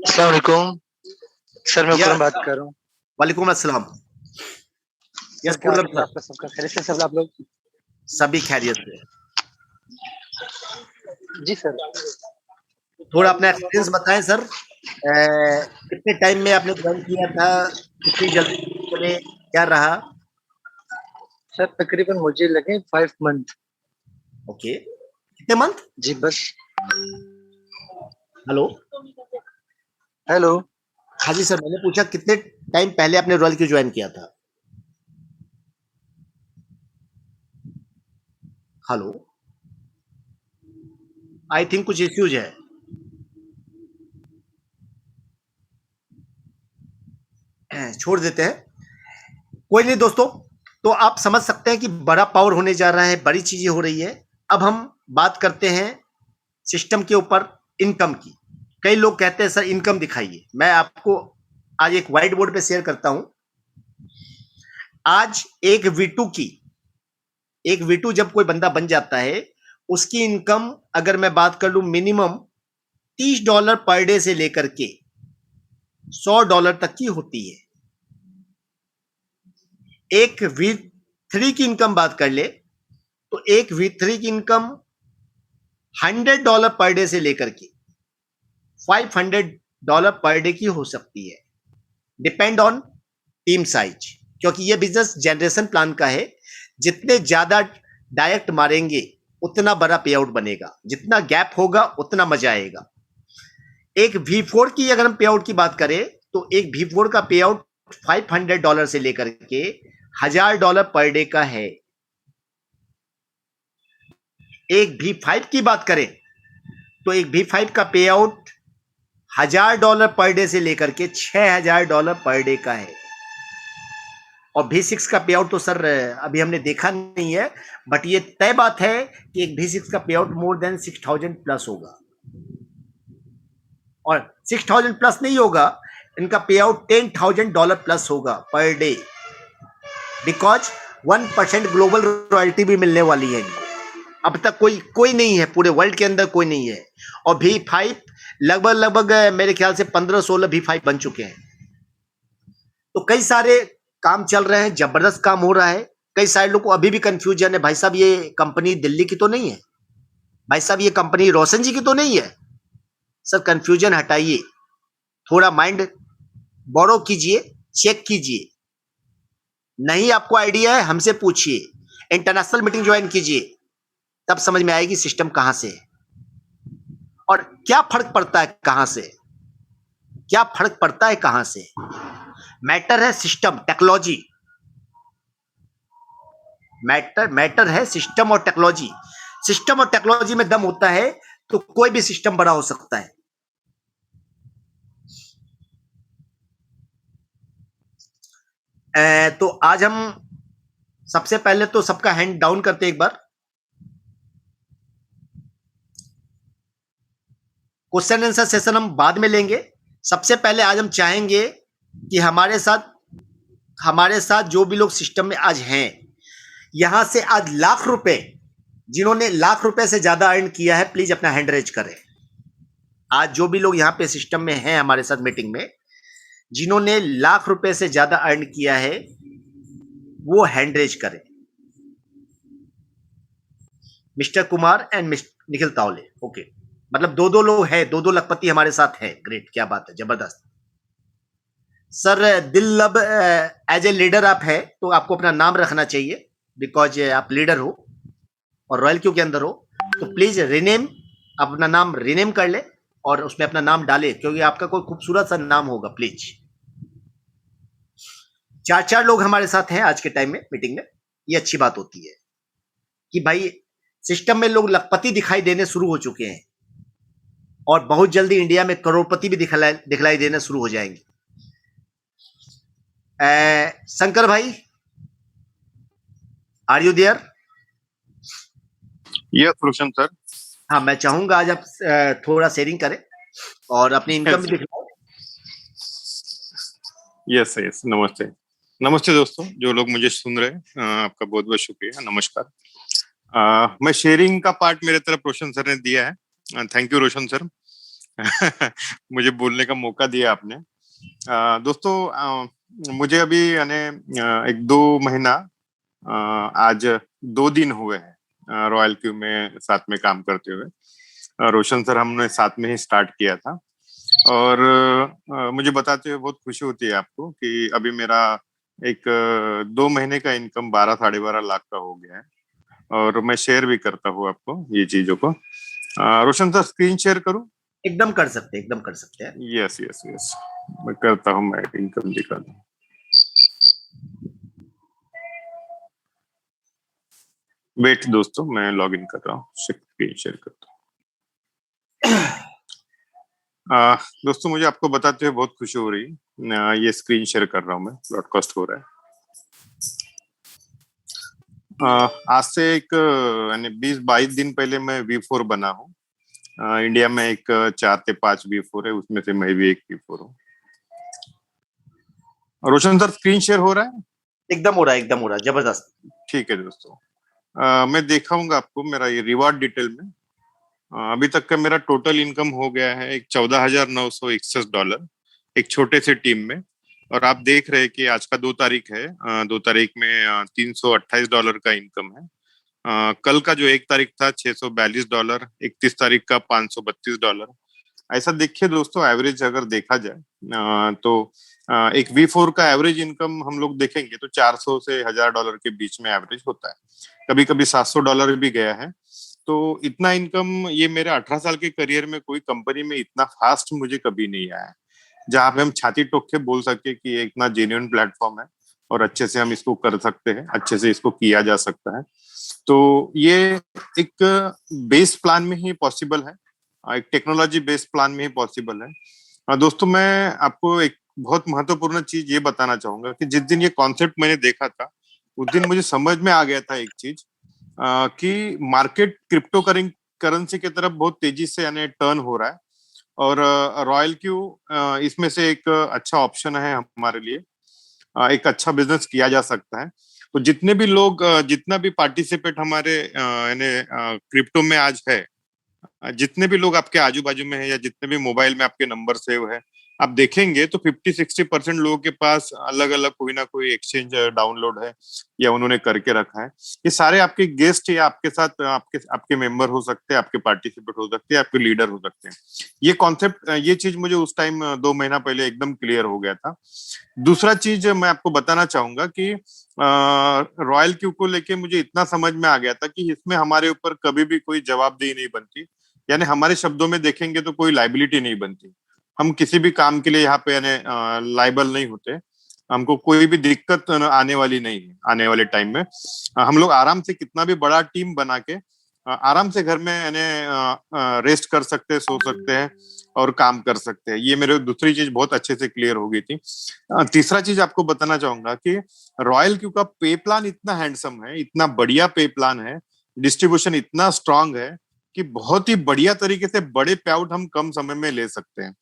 अस्सलाम वालेकुम सर, मैं खुर्रम बात कर रहा हूँ। वालेकुम अस्सलाम। यस खुर्रम सर, सबका खैरियत से सब आप लोग? सभी खैरियत से। जी सर। थोड़ा अपना एक्सपीरियंस बताएं सर, कितने टाइम में आपने ज्वाइन किया था, कितनी जल्दी में क्या रहा? सर तकरीबन मुझे लगे 5 मंथ। ओके, कितने मंथ? जी बस। Hello hello. हाँ जी सर, मैंने पूछा कितने टाइम पहले आपने रॉयल क्यों ज्वाइन किया था? हेलो, आई थिंक कुछ इश्यूज है। छोड़ देते हैं, कोई नहीं दोस्तों। तो आप समझ सकते हैं कि बड़ा पावर होने जा रहा है, बड़ी चीजें हो रही है। अब हम बात करते हैं सिस्टम के ऊपर, इनकम की। कई लोग कहते हैं सर इनकम दिखाइए। मैं आपको आज एक व्हाइट बोर्ड पे शेयर करता हूं। आज एक V2 जब कोई बंदा बन जाता है, उसकी इनकम अगर मैं बात कर लूं मिनिमम $30 पर डे से लेकर के $100 तक की होती है। एक V3 की इनकम बात कर ले तो एक V3 की इनकम $100 पर डे से लेकर के $500 पर डे की हो सकती है, डिपेंड ऑन टीम साइज। क्योंकि ये बिजनेस जनरेशन प्लान का है, जितने ज्यादा डायरेक्ट मारेंगे उतना बड़ा पे आउट बनेगा, जितना गैप होगा उतना मजा आएगा। एक V4 की अगर हम पे आउट की बात करें तो एक V4 का पे आउट $500 से लेकर के $1000 पर डे का है। एक V5 की बात करें तो एक V5 का पे आउट $1000 पर डे से लेकर के $6000 पर डे का है। और V6 का पे आउट तो सर अभी हमने देखा नहीं है, बट ये तय बात है कि एक V6 का पे आउट मोर देन 6000 प्लस होगा। और 6000 प्लस नहीं होगा, इनका पे आउट $10,000 प्लस होगा per day, because 1% global royalty भी मिलने वाली है। अब तक कोई नहीं है, पूरे वर्ल्ड के अंदर कोई नहीं है। और V5 लगभग मेरे ख्याल से 15-16 V5 बन चुके हैं। तो कई सारे काम चल रहे हैं, जबरदस्त काम हो रहा है। कई सारे लोग को अभी भी कंफ्यूजन है, भाई साहब ये कंपनी दिल्ली की तो नहीं है, भाई साहब ये कंपनी रोशन जी की तो नहीं है। सर कंफ्यूजन हटाइए, थोड़ा माइंड बोरो कीजिए, चेक कीजिए। नहीं आपको आइडिया है, हमसे पूछिए, इंटरनेशनल मीटिंग ज्वाइन कीजिए, तब समझ में आएगी सिस्टम कहां से है और क्या फर्क पड़ता है कहां से, क्या फर्क पड़ता है कहां से। मैटर है सिस्टम, टेक्नोलॉजी मैटर है, सिस्टम और टेक्नोलॉजी। सिस्टम और टेक्नोलॉजी में दम होता है तो कोई भी सिस्टम बड़ा हो सकता है। तो आज हम सबसे पहले तो सबका हैंड डाउन करते एक बार। क्वेश्चन आंसर सेशन हम बाद में लेंगे। सबसे पहले आज हम चाहेंगे कि हमारे साथ जो भी लोग सिस्टम में आज हैं, यहां से आज लाख रुपए, जिन्होंने लाख रुपए से ज्यादा अर्न किया है, प्लीज अपना हैंड रेज करें। आज जो भी लोग यहां पे सिस्टम में हैं हमारे साथ मीटिंग में, जिन्होंने लाख रुपए से ज्यादा अर्न किया है, वो हैंड रेज करें। Mister Kumar and mister Nikhil Tawale, okay, मतलब दो लोग हैं, दो लखपति हमारे साथ हैं। ग्रेट, क्या बात है, जबरदस्त। सर दिल लब एज ए लीडर आप है तो आपको अपना नाम रखना चाहिए, बिकॉज आप लीडर हो और रॉयल क्यू के अंदर हो, तो प्लीज रिनेम, अपना नाम रिनेम कर ले और उसमें अपना नाम डाले, क्योंकि आपका कोई खूबसूरत सा नाम होगा प्लीज। 4 लोग हमारे साथ हैं आज के टाइम में मीटिंग में। ये अच्छी बात होती है कि भाई सिस्टम में लोग लखपति दिखाई देने शुरू हो चुके हैं और बहुत जल्दी इंडिया में करोड़पति भी दिखलाई देना शुरू हो जाएंगे। शंकर भाई, are you there? Yes Roshan sir. हाँ, मैं चाहूंगा आज आप थोड़ा शेयरिंग करें और अपनी इनकम भी दिखाएं। यस यस, नमस्ते नमस्ते दोस्तों, जो लोग मुझे सुन रहे हैं आपका बहुत बहुत शुक्रिया, नमस्कार। मैं शेयरिंग का पार्ट मेरे तरफ रोशन सर ने दिया है। Thank you Roshan sir. मुझे बोलने का मौका दिया आपने। दोस्तों, मुझे अभी यानी 1-2 महीना, आज 2 दिन हुए हैं रॉयल क्यू में साथ में काम करते हुए। रोशन सर हमने साथ में ही स्टार्ट किया था और मुझे बताते हुए बहुत खुशी होती है आपको कि अभी मेरा एक 2 महीने का इनकम 12-12.5 लाख का हो गया है और मैं शेयर भी करता हूँ आपको ये चीजों को। रोशन सर, स्क्रीन शेयर करूँ? एकदम कर सकते हैं, एकदम कर सकते हैं। यस यस यस, मैं करता हूँ, मैं इनकम दिखा दूँ। वेट दोस्तों, मैं लॉग इन कर रहा हूँ, स्क्रीन शेयर करता हूँ। दोस्तों, मुझे आपको बताते हुए बहुत खुशी हो रही है। ये स्क्रीन शेयर कर रहा हूँ, मैं ब्रॉडकास्ट हो रहा है। आज से एक यानी 20-22 दिन पहले मैं V4 बना हूँ। इंडिया में एक 4 से 5 V4 है, उसमें से मैं भी एक V4 हूँ। रोशन सर, स्क्रीन शेयर हो रहा है? एकदम हो रहा है, एकदम हो रहा है, जबरदस्त। ठीक है दोस्तों, मैं दिखाऊंगा आपको मेरा ये रिवॉर्ड डिटेल में। अभी तक का मेरा टोटल इनकम हो गया है एक $14,961, एक छोटे से टीम में। और आप देख रहे हैं कि आज का 2 तारीख है, 2 तारीख में $328 का इनकम है। कल का जो 1 तारीख था $642, 31 तारीख का $532। ऐसा देखिए दोस्तों, एवरेज अगर देखा जाए तो एक V4 का एवरेज इनकम हम लोग देखेंगे तो 400 से $1,000 के बीच में एवरेज होता है। कभी कभी $700 भी गया है। तो इतना इनकम ये मेरे 18 साल के करियर में कोई कंपनी में इतना फास्ट मुझे कभी नहीं आया है, जहां पे हम छाती ठोक के बोल सके कि ये इतना जेन्युइन प्लेटफॉर्म है और अच्छे से हम इसको कर सकते हैं, अच्छे से इसको किया जा सकता है। तो ये एक बेस प्लान में ही पॉसिबल है, एक टेक्नोलॉजी बेस्ड प्लान में ही पॉसिबल है। दोस्तों, मैं आपको एक बहुत महत्वपूर्ण चीज ये बताना चाहूंगा कि जिस दिन ये कॉन्सेप्ट मैंने देखा था उस दिन मुझे समझ में आ गया था एक चीज, कि मार्केट क्रिप्टो करेंसी की तरफ बहुत तेजी से यानी टर्न हो रहा है और रॉयल क्यू इसमें से एक अच्छा ऑप्शन है हमारे लिए। एक अच्छा बिजनेस किया जा सकता है। तो जितने भी लोग, जितना भी पार्टिसिपेट हमारे यानी क्रिप्टो में आज है, जितने भी लोग आपके आजू बाजू में है या जितने भी मोबाइल में आपके नंबर सेव है, आप देखेंगे तो 50-60% लोगों के पास अलग अलग कोई ना कोई एक्सचेंज डाउनलोड है या उन्होंने करके रखा है। ये सारे आपके गेस्ट या आपके साथ आपके आपके मेंबर हो सकते हैं, आपके पार्टिसिपेट हो सकते हैं, आपके लीडर हो सकते हैं। ये कॉन्सेप्ट, ये चीज मुझे उस टाइम 2 महीना पहले एकदम क्लियर हो गया था। दूसरा चीज मैं आपको बताना चाहूंगा कि रॉयल क्यू को लेके मुझे इतना समझ में आ गया था कि इसमें हमारे ऊपर कभी भी कोई जवाबदेही नहीं बनती, यानी हमारे शब्दों में देखेंगे तो कोई लाइबिलिटी नहीं बनती। हम किसी भी काम के लिए यहाँ पे यानी लाइबल नहीं होते। हमको कोई भी दिक्कत आने वाली नहीं है आने वाले टाइम में। हम लोग आराम से कितना भी बड़ा टीम बना के आराम से घर में यानी रेस्ट कर सकते हैं, सो सकते हैं और काम कर सकते हैं। ये मेरे दूसरी चीज बहुत अच्छे से क्लियर हो गई थी। तीसरा चीज आपको बताना चाहूंगा कि रॉयल क्यू का पे प्लान इतना हैंडसम है, इतना बढ़िया पे प्लान है, डिस्ट्रीब्यूशन इतना स्ट्रांग है कि बहुत ही बढ़िया तरीके से बड़े पे आउट हम कम समय में ले सकते हैं।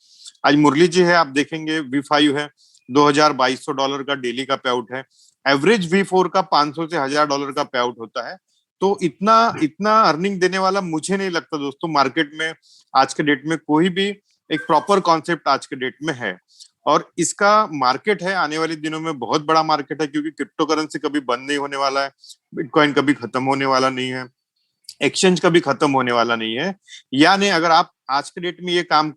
आज मुरली जी है, आप देखेंगे V5 है, $2,200 का डेली का पे आउट है। एवरेज V4 का 500 से $1,000 का पे आउट होता है। तो इतना इतना अर्निंग देने वाला मुझे नहीं लगता दोस्तों मार्केट में आज के डेट में कोई भी एक प्रॉपर कॉन्सेप्ट आज के डेट में है। और इसका मार्केट है आने वाले दिनों में बहुत बड़ा मार्केट है, क्योंकि क्रिप्टो करेंसी कभी बंद नहीं होने वाला है, बिटकॉइन कभी खत्म होने वाला नहीं है, एक्सचेंज कभी खत्म होने वाला नहीं है। यानी अगर आप आज के डेट में ये काम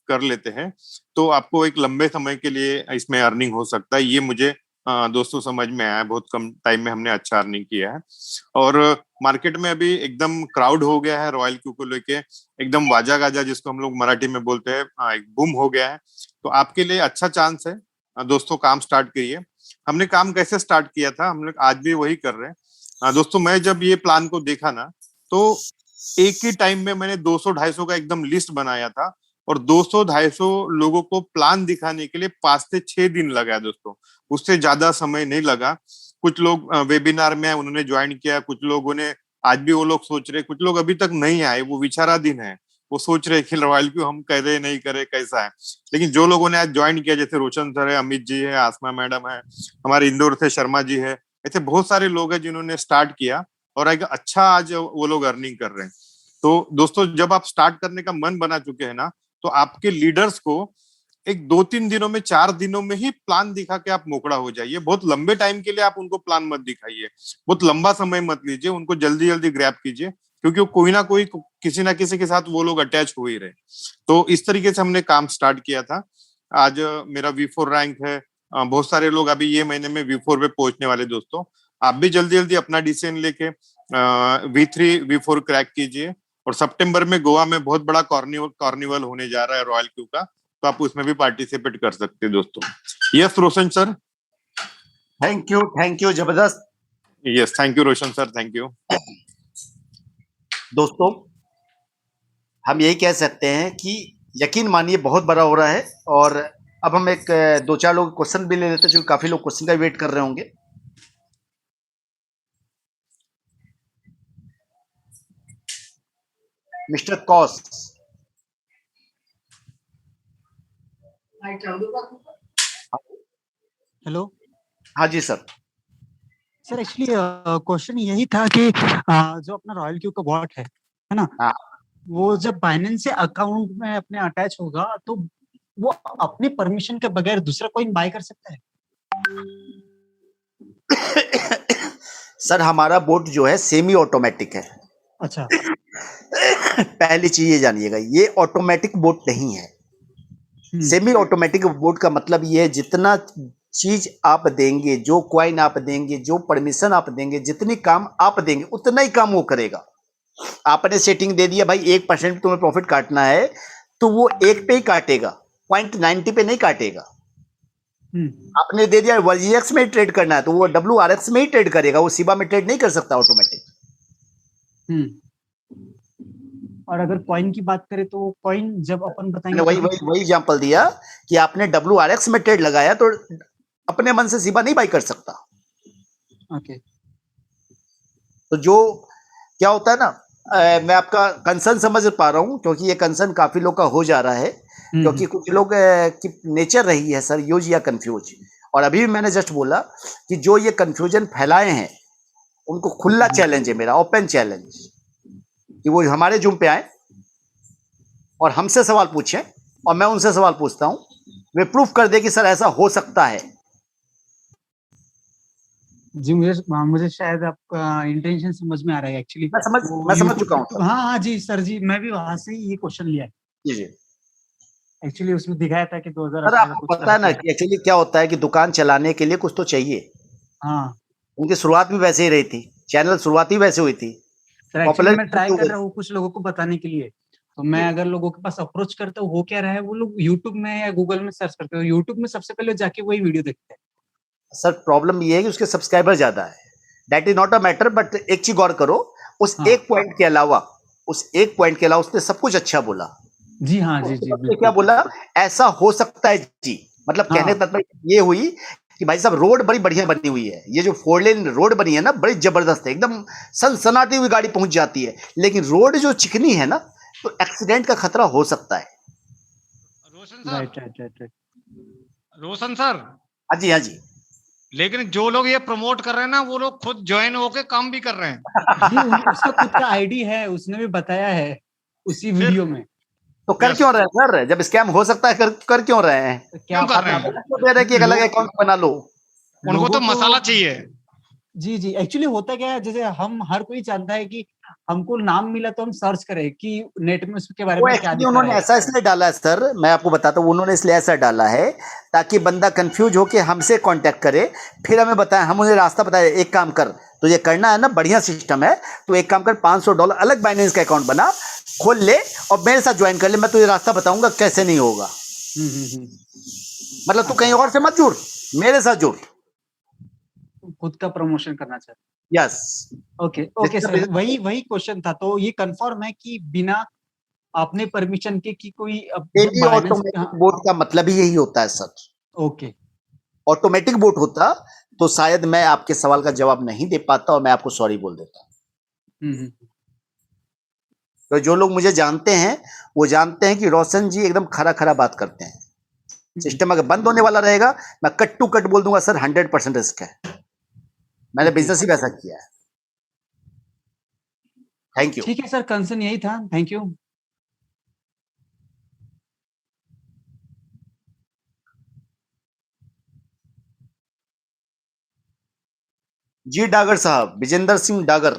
कर लेते हैं तो आपको एक लंबे समय के लिए इसमें अर्निंग हो सकता है। ये मुझे दोस्तों समझ में आया, बहुत कम टाइम में हमने अच्छा अर्निंग किया है। और मार्केट में अभी एकदम क्राउड हो गया है रॉयल क्यू को लेके, एकदम वाजा गाजा जिसको हम लोग मराठी में बोलते हैं, एक बूम हो गया है। तो आपके लिए अच्छा चांस है दोस्तों, काम स्टार्ट करिए। हमने काम कैसे स्टार्ट किया था, हम लोग आज भी वही कर रहे हैं। दोस्तों, मैं जब ये प्लान को देखा ना तो एक ही टाइम में मैंने 200-250 का एकदम लिस्ट बनाया था और 200-250 लोगों को प्लान दिखाने के लिए 5 से 6 दिन लगा दोस्तों, उससे ज्यादा समय नहीं लगा। कुछ लोग वेबिनार में उन्होंने ज्वाइन किया, कुछ लोगों ने, आज भी वो लोग सोच रहे, कुछ लोग अभी तक नहीं आए, वो विचाराधीन है, वो सोच रहे कि रॉयल क्यों हम करे नहीं करे कैसा है। लेकिन जो लोगों ने आज ज्वाइन किया, जैसे रोशन सर है, अमित जी है, आसमा मैडम है, हमारे इंदौर से शर्मा जी है, ऐसे बहुत सारे लोग हैं जिन्होंने स्टार्ट किया और एक अच्छा आज वो लोग अर्निंग कर रहे हैं। तो दोस्तों, जब आप स्टार्ट करने का मन बना चुके हैं ना, तो आपके लीडर्स को एक 2-3 दिनों में, 4 दिनों में ही प्लान दिखा के आप मोकड़ा हो जाइए। बहुत लंबे टाइम के लिए आप उनको प्लान मत दिखाइए, बहुत लंबा समय मत लीजिए, उनको जल्दी जल्दी ग्रैब कीजिए, क्योंकि कोई ना कोई, किसी ना किसी के साथ वो लोग अटैच हो ही रहे। तो इस तरीके से हमने काम स्टार्ट किया था। आज मेरा V4 रैंक है, बहुत सारे लोग अभी ये महीने में V4 पे पहुंचने वाले। दोस्तों, आप भी जल्दी जल्दी अपना डिसीजन लेके V3 V4 क्रैक कीजिए। और सितंबर में गोवा में बहुत बड़ा कार्निवल होने जा रहा है रॉयल क्यू का, तो आप उसमें भी पार्टिसिपेट कर सकते हैं दोस्तों। Yes Roshan sir. Thank you, जबरदस्त। Yes, thank you Roshan sir, thank you. दोस्तों, हम यही कह सकते हैं कि यकीन मानिए बहुत बड़ा हो रहा है। और अब हम एक 2-4 लोग क्वेश्चन भी ले लेते हैं, क्योंकि काफी लोग क्वेश्चन का वेट कर रहे होंगे। मिस्टर कॉस, हेलो हाँ जी सर। सर, एक्चुअली क्वेश्चन यही था कि जो अपना रॉयल क्यू का बॉट है ना, हाँ। वो जब बाइनेंस से अकाउंट में अपने अटैच होगा तो वो अपनी परमिशन के बगैर दूसरा कॉइन बाय कर सकता है? सर, हमारा बोट जो है सेमी ऑटोमेटिक है। अच्छा। पहली चीज ये जानिएगा, ये ऑटोमेटिक बोट नहीं है। सेमी ऑटोमेटिक बोट का मतलब ये है, जितना चीज आप देंगे, जो कॉइन आप देंगे, जो परमिशन आप देंगे, जितनी काम आप देंगे, उतना ही काम वो करेगा। आपने सेटिंग दे दिया भाई 1% तुम्हें प्रॉफिट काटना है, तो वो 1 पे ही काटेगा, 0.90 पे नहीं काटेगा। आपने दे दिया WGX में ट्रेड करना है, तो वो WRX में ही ट्रेड करेगा, वो सिबा में ट्रेड नहीं कर सकता ऑटोमेटिक। और अगर कॉइन की बात करें तो कॉइन जब अपन बताएंगे, वही एग्जांपल दिया कि आपने WRX में ट्रेड लगाया तो अपने मन से सिबा नहीं बाई कर सकता। ओके। तो जो क्या होता है ना, मैं आपका कंसर्न समझ पा रहा हूं, क्योंकि ये कंसर्न काफी लोग का हो जा रहा है, क्योंकि कुछ लोग की नेचर रही है सर यूज या कंफ्यूज। और अभी भी मैंने जस्ट बोला कि जो ये कंफ्यूजन फैलाए हैं उनको खुला चैलेंज है, मेरा ओपन चैलेंज, कि वो हमारे जूम पे आए और हमसे सवाल पूछें और मैं उनसे सवाल पूछता हूं, वे प्रूफ कर दे कि सर ऐसा हो सकता है। जी, मुझे शायद आपका इंटेंशन समझ में आ रहा है एक्चुअली। मैं समझ चुका हूं। हाँ जी सर जी, मैं भी वहां से ही ये क्वेश्चन लिया है। जी। एक्चुअली उसमें दिखाया था कि 2018 सर, आपको पता है ना कि एक्चुअली क्या होता है कि दुकान चलाने के लिए कुछ तो चाहिए। हाँ, उनकी शुरुआत भी वैसे ही रही थी, चैनल शुरुआत ही वैसे हुई थी। सर एक्चुअली मैं ट्राई कर रहा हूँ कुछ लोगों को बताने के लिए। तो मैं अगर लोगों के पास अप्रोच करता हूँ, हो क्या रहा है, वो लोग यूट्यूब में या गूगल में सर्च करते हो, यूट्यूब में सबसे पहले जाके वही वीडियो देखते हैं। सर, प्रॉब्लम ये है कि उसके सब्सक्राइबर ज्यादा है, that is not a matter. But एक चीज गौर करो, उस एक पॉइंट के अलावा उसने सब कुछ अच्छा बोला। जी हाँ, जी क्या बोला, ऐसा हो सकता है जी, मतलब कहने का तात्पर्य ये हुई कि भाई साहब रोड बड़ी बढ़िया बनी हुई है, ये जो 4 लेन रोड बनी है ना, बड़ी जबरदस्त है, एकदम सनसनाती हुई गाड़ी पहुंच जाती है। लेकिन रोड जो चिकनी है ना, तो एक्सीडेंट का खतरा हो सकता है। रोशन सर, राइट। रोशन सर, हाँ जी, हाँ जी। लेकिन जो लोग ये प्रमोट कर रहे हैं ना, वो लोग खुद ज्वाइन होके काम भी कर रहे हैं। जी, उसका खुद का आईडी है, उसने भी बताया है उसी वीडियो में। तो कर क्यों रहे हैं सर, जब स्कैम हो सकता है, कर क्यों रहे हैं? क्या कर रहे हैं? दे रहे कि एक अलग अकाउंट बना लो। उनको तो मसाला चाहिए। जी, एक्चुअली होता क्या है, जैसे हम हर कोई जानता है कि हमको नाम मिला तो हम सर्च करें कि नेट में उसके बारे में क्या दिखा उन्होंने ऐसा इसलिए डाला है सर, मैं आपको बताता हूँ, उन्होंने इसलिए ऐसा डाला है ताकि बंदा कंफ्यूज होके हमसे कांटेक्ट करे, फिर हमें बताए, हम उन्हें रास्ता बताए, एक काम कर, तो ये करना है ना, बढ़िया सिस्टम है, तो एक काम कर, $500 अलग बाइनेंस का अकाउंट बना, खोल ले और मेरे साथ ज्वाइन कर ले, मैं तुझे रास्ता बताऊंगा कैसे नहीं होगा। मतलब तू कहीं और से मत जुड़, मेरे साथ जुड़। खुद का प्रमोशन करना चाहते। यस। ओके सर, वही क्वेश्चन था। तो ये कंफर्म है कि बिना आपने परमिशन की कोई डेली Binance- ऑटोमेटिक बोट का मतलब ही यही होता है सर। ओके ऑटोमेटिक बोट होता तो शायद मैं आपके सवाल का जवाब नहीं दे पाता और मैं आपको सॉरी बोल देता। तो जो लोग मुझे जानते हैं वो जानते हैं कि रोशन जी एकदम खरा खरा बात करते हैं। सिस्टम अगर बंद होने वाला रहेगा मैं कट टू कट बोल दूंगा सर 100% रिस्क है। मैंने बिजनेस ही वैसा किया है। Thank you. ठीक है सर, कंसर्न यही था। Thank you. जी डागर साहब, विजेंद्र सिंह डागर।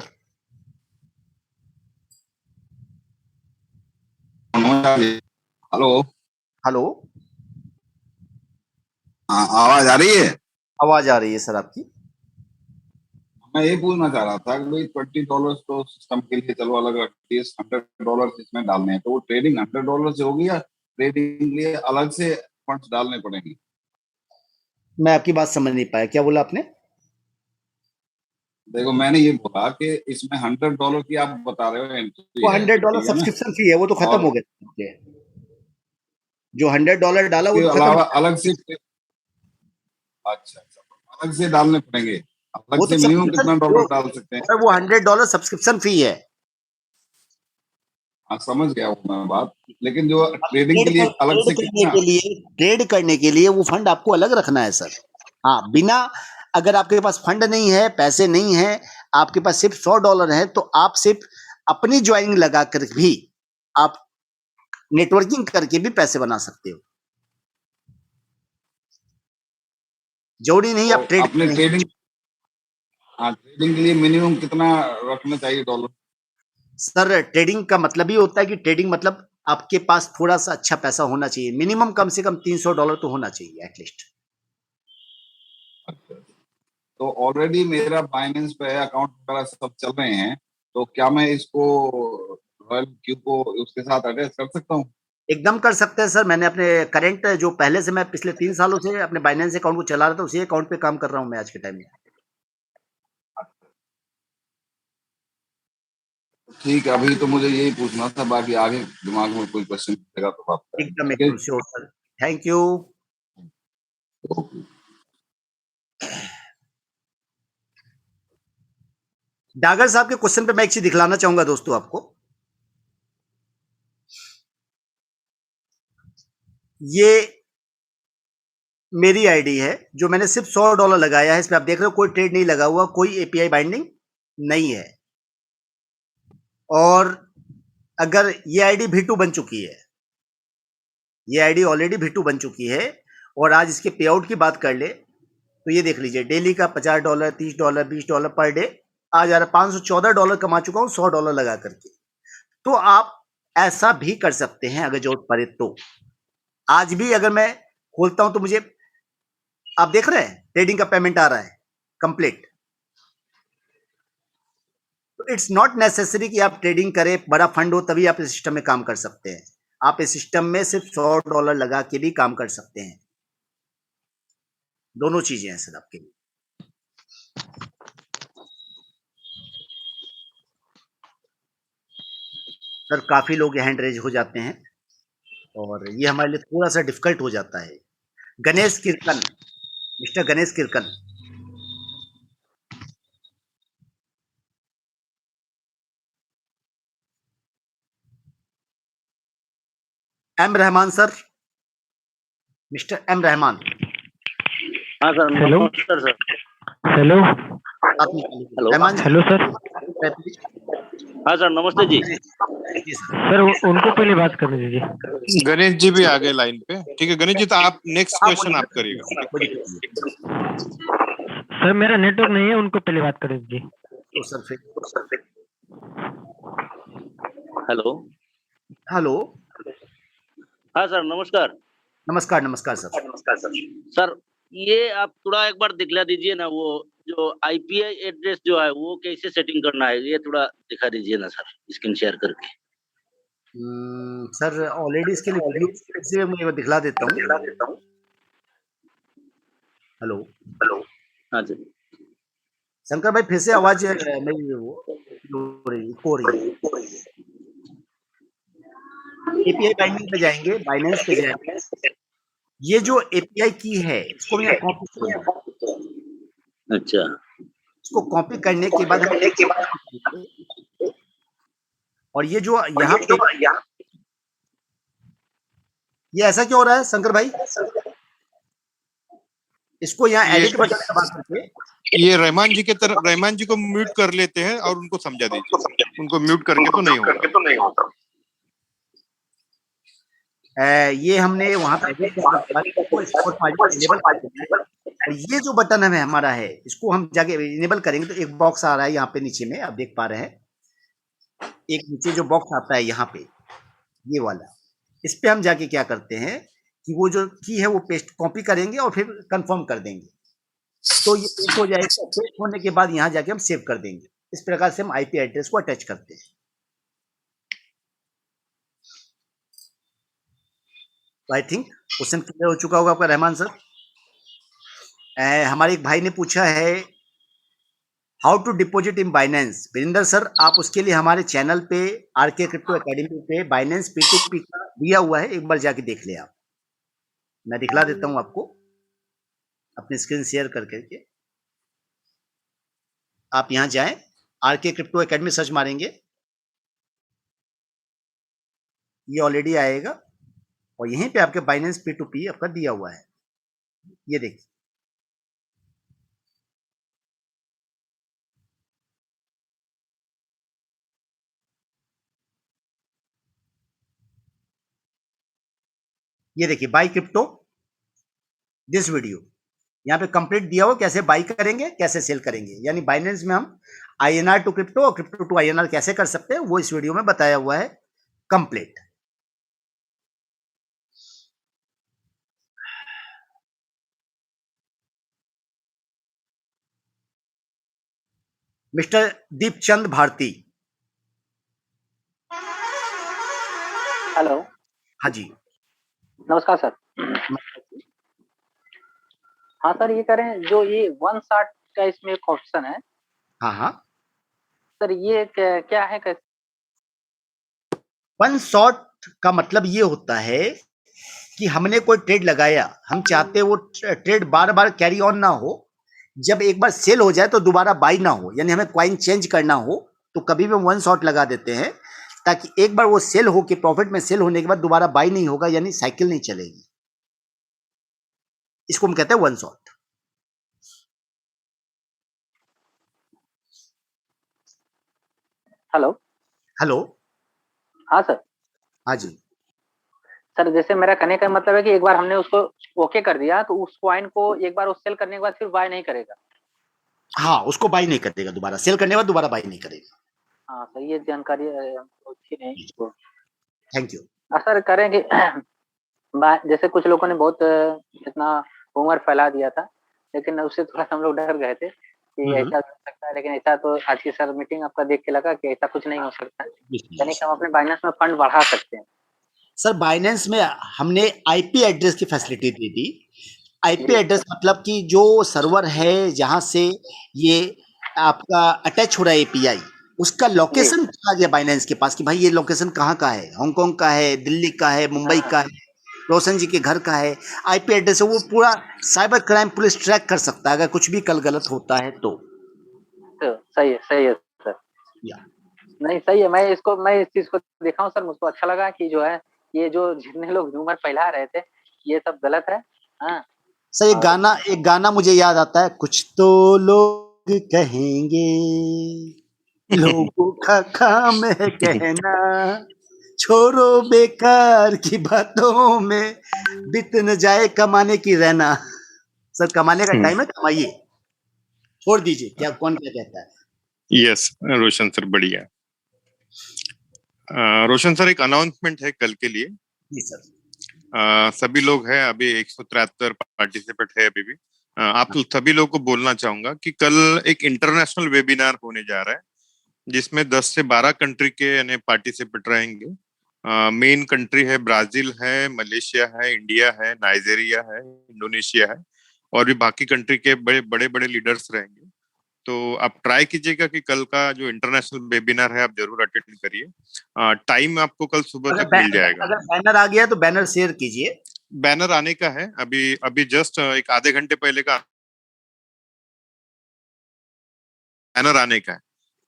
हेलो। हेलो, आवाज आ रही है? आवाज आ रही है सर आपकी। मैं ये पूछना चाह रहा था कि भाई $20 तो सिस्टम के लिए चलो अलग, एटलीस्ट $100 इसमें डालने हैं, तो वो ट्रेडिंग $100 से होगी या ट्रेडिंग के लिए अलग से फंड्स डालने पड़ेंगे? मैं आपकी बात समझ नहीं पाया, क्या बोला आपने? देखो मैंने ये बोला कि इसमें $100 की आप बता रहे हो एंट्री वो है, $100 ठीक है ना? सब्सक्रिप्शन फी है, वो तो खत्म और हो गया। जो $100 डाला वो उसके तो खत्म अलावा हो गया। अलग से, अच्छा अच्छा, अलग से डालने पड़ेंगे। अलग वो से तो मिनिमम सब्सक्रिप्शन कितना डॉलर डाल सकते हैं? सर, वो $100 सब्सक्रिप्शन फी है। हाँ समझ गया वो मैं बात, लेकिन जो ट्रेडिंग के लिए अलग से कितना? ट्रेड करने के लिए वो फंड आपको अलग रखना है सर। हाँ, बिना, अगर आपके पास फंड नहीं है, पैसे नहीं है, आपके पास सिर्फ $100 है, तो आप सिर्फ अपनी ज्वाइनिंग लगा कर भी आप नेटवर्किंग करके भी पैसे बना सकते हो। जरूरी नहीं आप ट्रेड अपने ट्रेडिंग, हाँ ट्रेडिंग के लिए मिनिमम कितना रखना चाहिए डॉलर? सर, ट्रेडिंग का मतलब ही होता है कि ट्रेडिंग मतलब आपके पास थोड़ा सा अच्छा पैसा होना चाहिए। मिनिमम कम से कम $300 तो होना चाहिए एटलीस्ट। तो ऑलरेडी मेरा बाइनेंस पे अकाउंट वगैरह सब चल रहे हैं, तो क्या मैं इसको रॉयल क्यू को उसके साथ अटैच कर सकता हूँ? एकदम कर सकते हैं सर। मैंने अपने करंट, जो पहले से मैं पिछले 3 सालों से अपने बाइनेंस अकाउंट को चला रहा था, उसी अकाउंट पे काम कर रहा हूँ मैं आज के टाइम में। ठीक है, अभी तो मुझे यही पूछना था, बाकी आगे दिमाग में कोई क्वेश्चन रहेगा तो बात एकदम करेंगे। एकदम sure sir. Thank you. Okay. Dagar साहब के क्वेश्चन पे मैं एक चीज दिखलाना चाहूंगा दोस्तों आपको। ये मेरी आईडी है जो मैंने सिर्फ $100 लगाया है। इसमें आप देख रहे हो कोई ट्रेड नहीं लगा हुआ, कोई एपीआई बाइंडिंग नहीं है। और अगर ये आईडी V2 बन चुकी है, ये आईडी ऑलरेडी V2 बन चुकी है, और आज इसके पे आउट की बात कर ले तो ये देख लीजिए, डेली का $50, $30, $20 पर डे आ जा रहा। $514 कमा चुका हूं $100 लगा करके। तो आप ऐसा भी कर सकते हैं अगर जरूरत पड़े तो। आज भी अगर मैं खोलता हूं तो मुझे, आप देख रहे हैं ट्रेडिंग का पेमेंट आ रहा है कंप्लीट। तो इट्स नॉट नेसेसरी कि आप ट्रेडिंग करें, बड़ा फंड हो तभी आप इस सिस्टम में काम कर सकते हैं। आप इस सिस्टम में सिर्फ $100 लगा के भी काम कर सकते हैं। दोनों चीजें हैं सर आपके लिए। सर, काफी लोग हैंड रेज हो जाते हैं और ये हमारे लिए थोड़ा सा डिफिकल्ट हो जाता है। Ganesh Kirkan, mister Ganesh Kirkan. M Rahman sir, mister M Rahman. हाँ सर, हेलो नमस्कार sir. Hello hello Rahman ji. Hello sir. हाँ सर, नमस्ते जी। जी सर। सर उनको पहले बात करने दीजिए। गणेश जी भी आ गए लाइन पे। ठीक है गणेश जी, तो आप नेक्स्ट क्वेश्चन आप करिएगा। सर मेरा नेटवर्क नहीं है, उनको पहले बात करने दीजिए। तो सर फिर हेलो। हेलो। हाँ सर, नमस्कार। नमस्कार नमस्कार सर। सर ये आप थोड़ा एक बार दिखला दीजिए ना, वो जो आईपीआई एड्रेस जो है वो कैसे सेटिंग करना है, ये थोड़ा दिखा दीजिए ना सर, स्क्रीन शेयर करके। सर ऑलरेडी इसके लिए वीडियो से मैं दिखला देता हूँ। हेलो। हाँ जी। शंकर भाई, फिर से आवाज मेरी वो हो रही है। एपीआई बाइंडिंग पे जाएंगे, बाइनेंस पे जाएंगे, ये जो एपीआई की है इसको मैं कॉपी करूंगा। अच्छा इसको कॉपी करने के बाद हम और ये जो यहाँ पे ये ऐसा क्यों हो रहा है शंकर भाई? इसको यहाँ एडिट बटन दबा करके ये रहमान जी के तरफ, रहमान जी को म्यूट कर लेते हैं और उनको समझा दीजिए। उनको म्यूट करके तो नहीं होगा। ये हमने वहां पे ये जो बटन है हमारा है, इसको हम जाके इनेबल करेंगे तो एक बॉक्स आ रहा है यहाँ पे नीचे में, आप देख पा रहे हैं एक नीचे जो बॉक्स आता है यहाँ पे, ये वाला, इस पे हम जाके क्या करते हैं कि वो जो की है वो पेस्ट कॉपी करेंगे और फिर कंफर्म कर देंगे, तो ये पेस्ट हो जाएगा। पेस्ट होने के बाद यहाँ जाके हम सेव कर देंगे। इस प्रकार से हम आईपी एड्रेस को अटैच करते हैं। आई थिंक क्वेश्चन क्लियर हो चुका होगा आपका रहमान सर। हमारे एक भाई ने पूछा है how to deposit in Binance. Virendra sir आप उसके लिए हमारे चैनल पे आरके क्रिप्टो एकेडमी पे बाइनेंस P2P का दिया हुआ है, एक बार जाके देख ले आप। मैं दिखला देता हूं आपको अपनी स्क्रीन शेयर करके। आप यहां जाएं, आरके क्रिप्टो एकेडमी सर्च मारेंगे, ये ऑलरेडी आएगा और यहीं पे आपके बाइनेंस P2P आपका दिया हुआ है, ये देखिए। ये देखिए बाई क्रिप्टो दिस वीडियो, यहाँ पे कंप्लीट दिया हुआ कैसे बाई करेंगे कैसे सेल करेंगे, यानी बाइनेंस में हम INR टू क्रिप्टो और क्रिप्टो टू INR कैसे कर सकते हैं वो इस वीडियो में बताया हुआ है complete. Mister Deepchand Bharti. Hello, हाँ जी नमस्कार सर। हाँ सर, ये कह रहे हैं जो ये 1 शॉट का इसमें एक ऑप्शन है, हाँ हाँ सर ये क्या है कैसे? 1 शॉट का मतलब ये होता है कि हमने कोई ट्रेड लगाया, हम चाहते हैं वो trade bar bar carry on ना हो, जब एक बार सेल हो जाए तो दोबारा बाई ना हो, यानी हमें कॉइन चेंज करना हो तो कभी भी 1 शॉट लगा देते हैं ताकि एक बार वो सेल हो के प्रॉफिट में सेल होने के बाद दोबारा बाई नहीं होगा, यानी साइकिल नहीं चलेगी। इसको हम कहते हैं 1 शॉट। हेलो हेलो हाँ सर। हाँ जी सर जैसे मेरा कहने का मतलब है कि एक बार हमने उसको ओके कर दिया तो उस कॉइन को एक बार वो सेल करने के बाद फिर बाय नहीं करेगा। हाँ, उसको बाई नहीं करेगा, दोबारा सेल करने के बाद दोबारा बाई नहीं करेगा। हाँ सर, ये जानकारी अच्छी नहीं। Thank you. सर कह रहे हैं कि जैसे कुछ लोगों ने बहुत इतना रूमर फैला दिया था, लेकिन उससे थोड़ा हम लोग डर गए थे कि ऐसा हो सकता है, लेकिन ऐसा तो आज की सर मीटिंग आपका देख के लगा कि ऐसा कुछ नहीं हो सकता है, यानी कि हम अपने बाइनेंस में फंड बढ़ा सकते हैं। सर बाइनेंस में हमने आईपी एड्रेस की फैसिलिटी दी थी। आईपी एड्रेस मतलब कि जो सर्वर है जहां से ये आपका अटैच हो रहा है एपीआई, उसका लोकेशन आ गया बाइनेंस के पास कि भाई ये लोकेशन कहाँ का है, हांगकांग का है, दिल्ली का है, मुंबई का है, रोशन जी के घर का है। आईपी एड्रेस है, वो पूरा साइबर क्राइम पुलिस ट्रैक कर सकता है अगर कुछ भी कल गलत होता है तो सही है सर। नहीं सही है, मैं इस चीज को देखा हूँ सर, मुझको अच्छा लगा कि जो है ये जो जितने लोग रूमर फैला रहे थे ये सब गलत है। हाँ सर एक गाना मुझे याद आता है, कुछ तो लोग कहेंगे लोगों का काम है कहना, छोड़ो बेकार की बातों में बीत न जाए कमाने की रहना। सर कमाने का टाइम है, कमाइए, छोड़ दीजिए क्या कौन क्या कहता है। यस रोशन सर बढ़िया। रोशन सर एक अनाउंसमेंट है कल के लिए। जी सर। सभी लोग हैं, अभी 173 पार्टिसिपेंट है अभी भी। आप सभी लोगों को बोलना चाहूंगा कि कल एक इंटरनेशनल वेबिनार होने जा रहा है जिसमें 10 से 12 कंट्री के यानी पार्टिसिपेंट रहेंगे। मेन कंट्री है ब्राजील है, मलेशिया है, इंडिया है, नाइजीरिया है, इंडोनेशिया है और भी बाकी कंट्री के बड़े बड़े लीडर्स रहेंगे। तो आप ट्राई कीजिएगा कि कल का जो इंटरनेशनल वेबिनार है आप जरूर अटेंड करिए। टाइम आपको कल सुबह तक मिल जाएगा। अगर बैनर आ गया तो बैनर शेयर कीजिए। बैनर आने का है, अभी जस्ट एक आधे घंटे पहले का बैनर आने का है,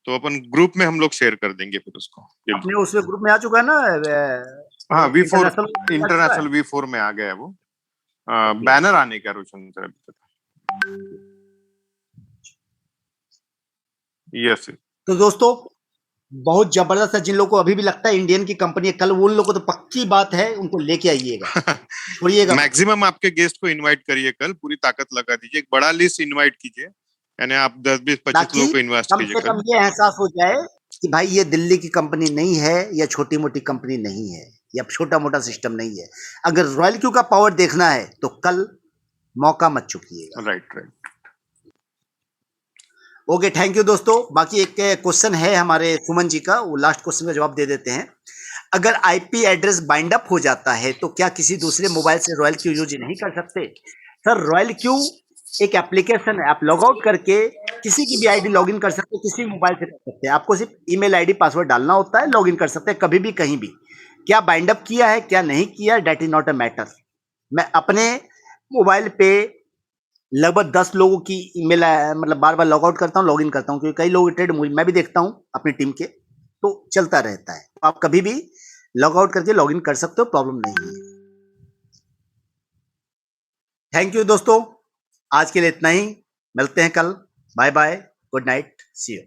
तो अपन ग्रुप में हम लोग शेयर कर देंगे फिर उसको। अपने उसमें ग्रुप में आ चुका है ना? हाँ, V4 इंटरनेशनल V4 में आ गया है वो। बैनर आने का रोशन सर अभी तक। यस। तो दोस्तों बहुत जबरदस्त है। जिन लोगों को अभी भी लगता है इंडियन की कंपनी है, कल वो उन लोगों को तो पक्की बात है, उनको लेके आइएगा, छोड़िएगा। मैक्सिमम आपके गेस्ट को इनवाइट करिए, कल पूरी ताकत लगा दीजिए, एक बड़ा लिस्ट इनवाइट कीजिए, यानी आप 10-20-25 लोगों को इन्वेस्ट कीजिए। कम से कम ये एहसास हो जाए कि भाई ये दिल्ली की कंपनी नहीं है, या छोटी मोटी कंपनी नहीं है, या छोटा मोटा सिस्टम नहीं है। अगर रॉयल क्यू का पावर देखना है तो कल मौका मत चुकिएगा। राइट। ओके, थैंक यू दोस्तों। बाकी एक क्वेश्चन है हमारे सुमन जी का, वो लास्ट क्वेश्चन का जवाब दे देते हैं। अगर आईपी एड्रेस बाइंड अप हो जाता है तो क्या किसी दूसरे मोबाइल से रॉयल क्यू यूज नहीं कर सकते? सर, रॉयल क्यू एक एप्लीकेशन है, आप लॉग आउट करके किसी की भी आईडी लॉगिन कर सकते हैं, किसी भी मोबाइल से कर सकते हैं। आपको सिर्फ ईमेल आईडी पासवर्ड डालना होता है, लॉगिन कर सकते हैं कभी भी कहीं भी। क्या बाइंड अप किया है क्या नहीं किया, date is not a matter. मैं अपने मोबाइल पे लगभग 10 लोगों की ईमेल मतलब बार बार लॉग आउट करता हूँ, लॉगिन करता हूँ, क्योंकि कई लोग ट्रेड मैं भी देखता हूँ अपनी टीम के, तो चलता रहता है। आप कभी भी लॉग आउट करके लॉगिन कर सकते हो, प्रॉब्लम नहीं है। थैंक यू दोस्तों, आज के लिए इतना ही। मिलते हैं कल। Bye bye, good night, see you.